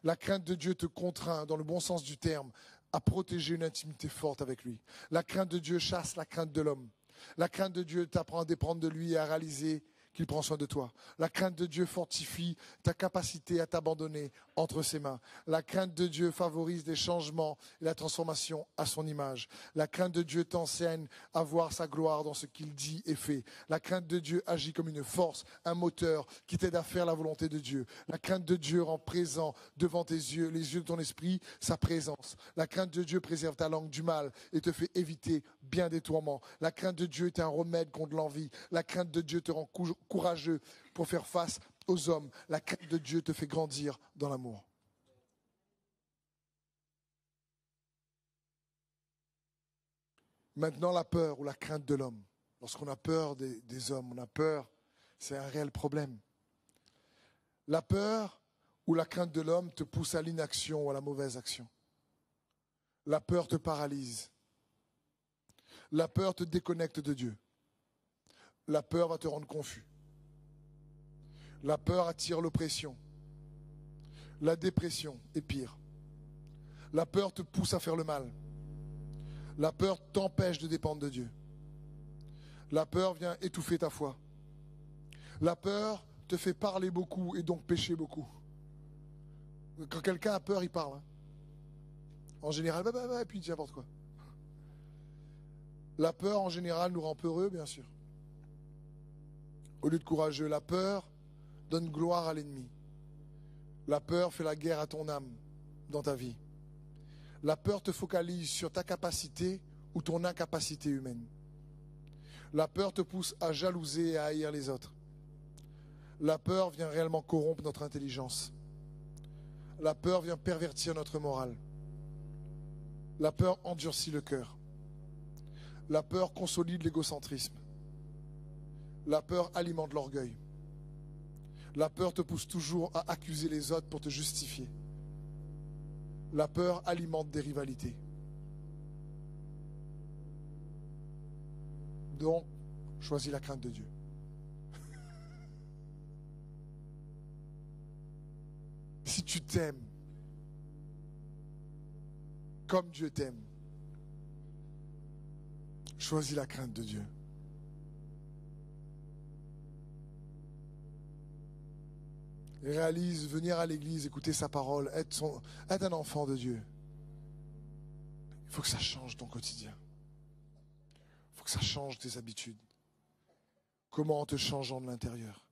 La crainte de Dieu te contraint, dans le bon sens du terme, à protéger une intimité forte avec lui. La crainte de Dieu chasse la crainte de l'homme. La crainte de Dieu t'apprend à dépendre de lui et à réaliser qu'il prend soin de toi. La crainte de Dieu fortifie ta capacité à t'abandonner entre ses mains. La crainte de Dieu favorise les changements et la transformation à son image. La crainte de Dieu t'enseigne à voir sa gloire dans ce qu'il dit et fait. La crainte de Dieu agit comme une force, un moteur qui t'aide à faire la volonté de Dieu. La crainte de Dieu rend présent devant tes yeux, les yeux de ton esprit, sa présence. La crainte de Dieu préserve ta langue du mal et te fait éviter bien des tourments. La crainte de Dieu est un remède contre l'envie. La crainte de Dieu te rend courageux pour faire face aux hommes. La crainte de Dieu te fait grandir dans l'amour. Maintenant, la peur ou la crainte de l'homme. Lorsqu'on a peur des hommes, on a peur, c'est un réel problème. La peur ou la crainte de l'homme te pousse à l'inaction ou à la mauvaise action. La peur te paralyse. La peur te déconnecte de Dieu. La peur va te rendre confus. La peur attire l'oppression. La dépression est pire. La peur te pousse à faire le mal. La peur t'empêche de dépendre de Dieu. La peur vient étouffer ta foi. La peur te fait parler beaucoup et donc pécher beaucoup. Quand quelqu'un a peur, il parle. En général, et puis il dit n'importe quoi. La peur, en général, nous rend peureux, bien sûr. Au lieu de courageux, la peur donne gloire à l'ennemi. La peur fait la guerre à ton âme dans ta vie. La peur te focalise sur ta capacité ou ton incapacité humaine. La peur te pousse à jalouser et à haïr les autres. La peur vient réellement corrompre notre intelligence. La peur vient pervertir notre morale. La peur endurcit le cœur. La peur consolide l'égocentrisme. La peur alimente l'orgueil. La peur te pousse toujours à accuser les autres pour te justifier. La peur alimente des rivalités. Donc, choisis la crainte de Dieu. Si tu t'aimes comme Dieu t'aime, choisis la crainte de Dieu. Réalise, venir à l'église, écouter sa parole, être un enfant de Dieu. Il faut que ça change ton quotidien. Il faut que ça change tes habitudes. Comment? En te changeant de l'intérieur.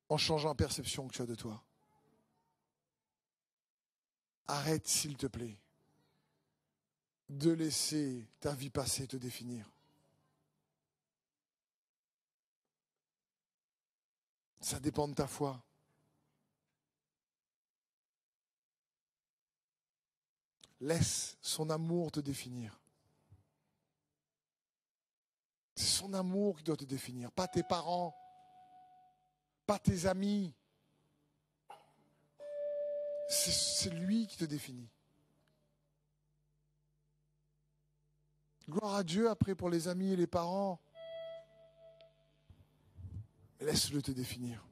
En changeant la perception que tu as de toi. Arrête, s'il te plaît, de laisser ta vie passée te définir. Ça dépend de ta foi. Laisse son amour te définir. C'est son amour qui doit te définir, pas tes parents, pas tes amis. C'est lui qui te définit. Gloire à Dieu après pour les amis et les parents. Mais laisse-le te définir.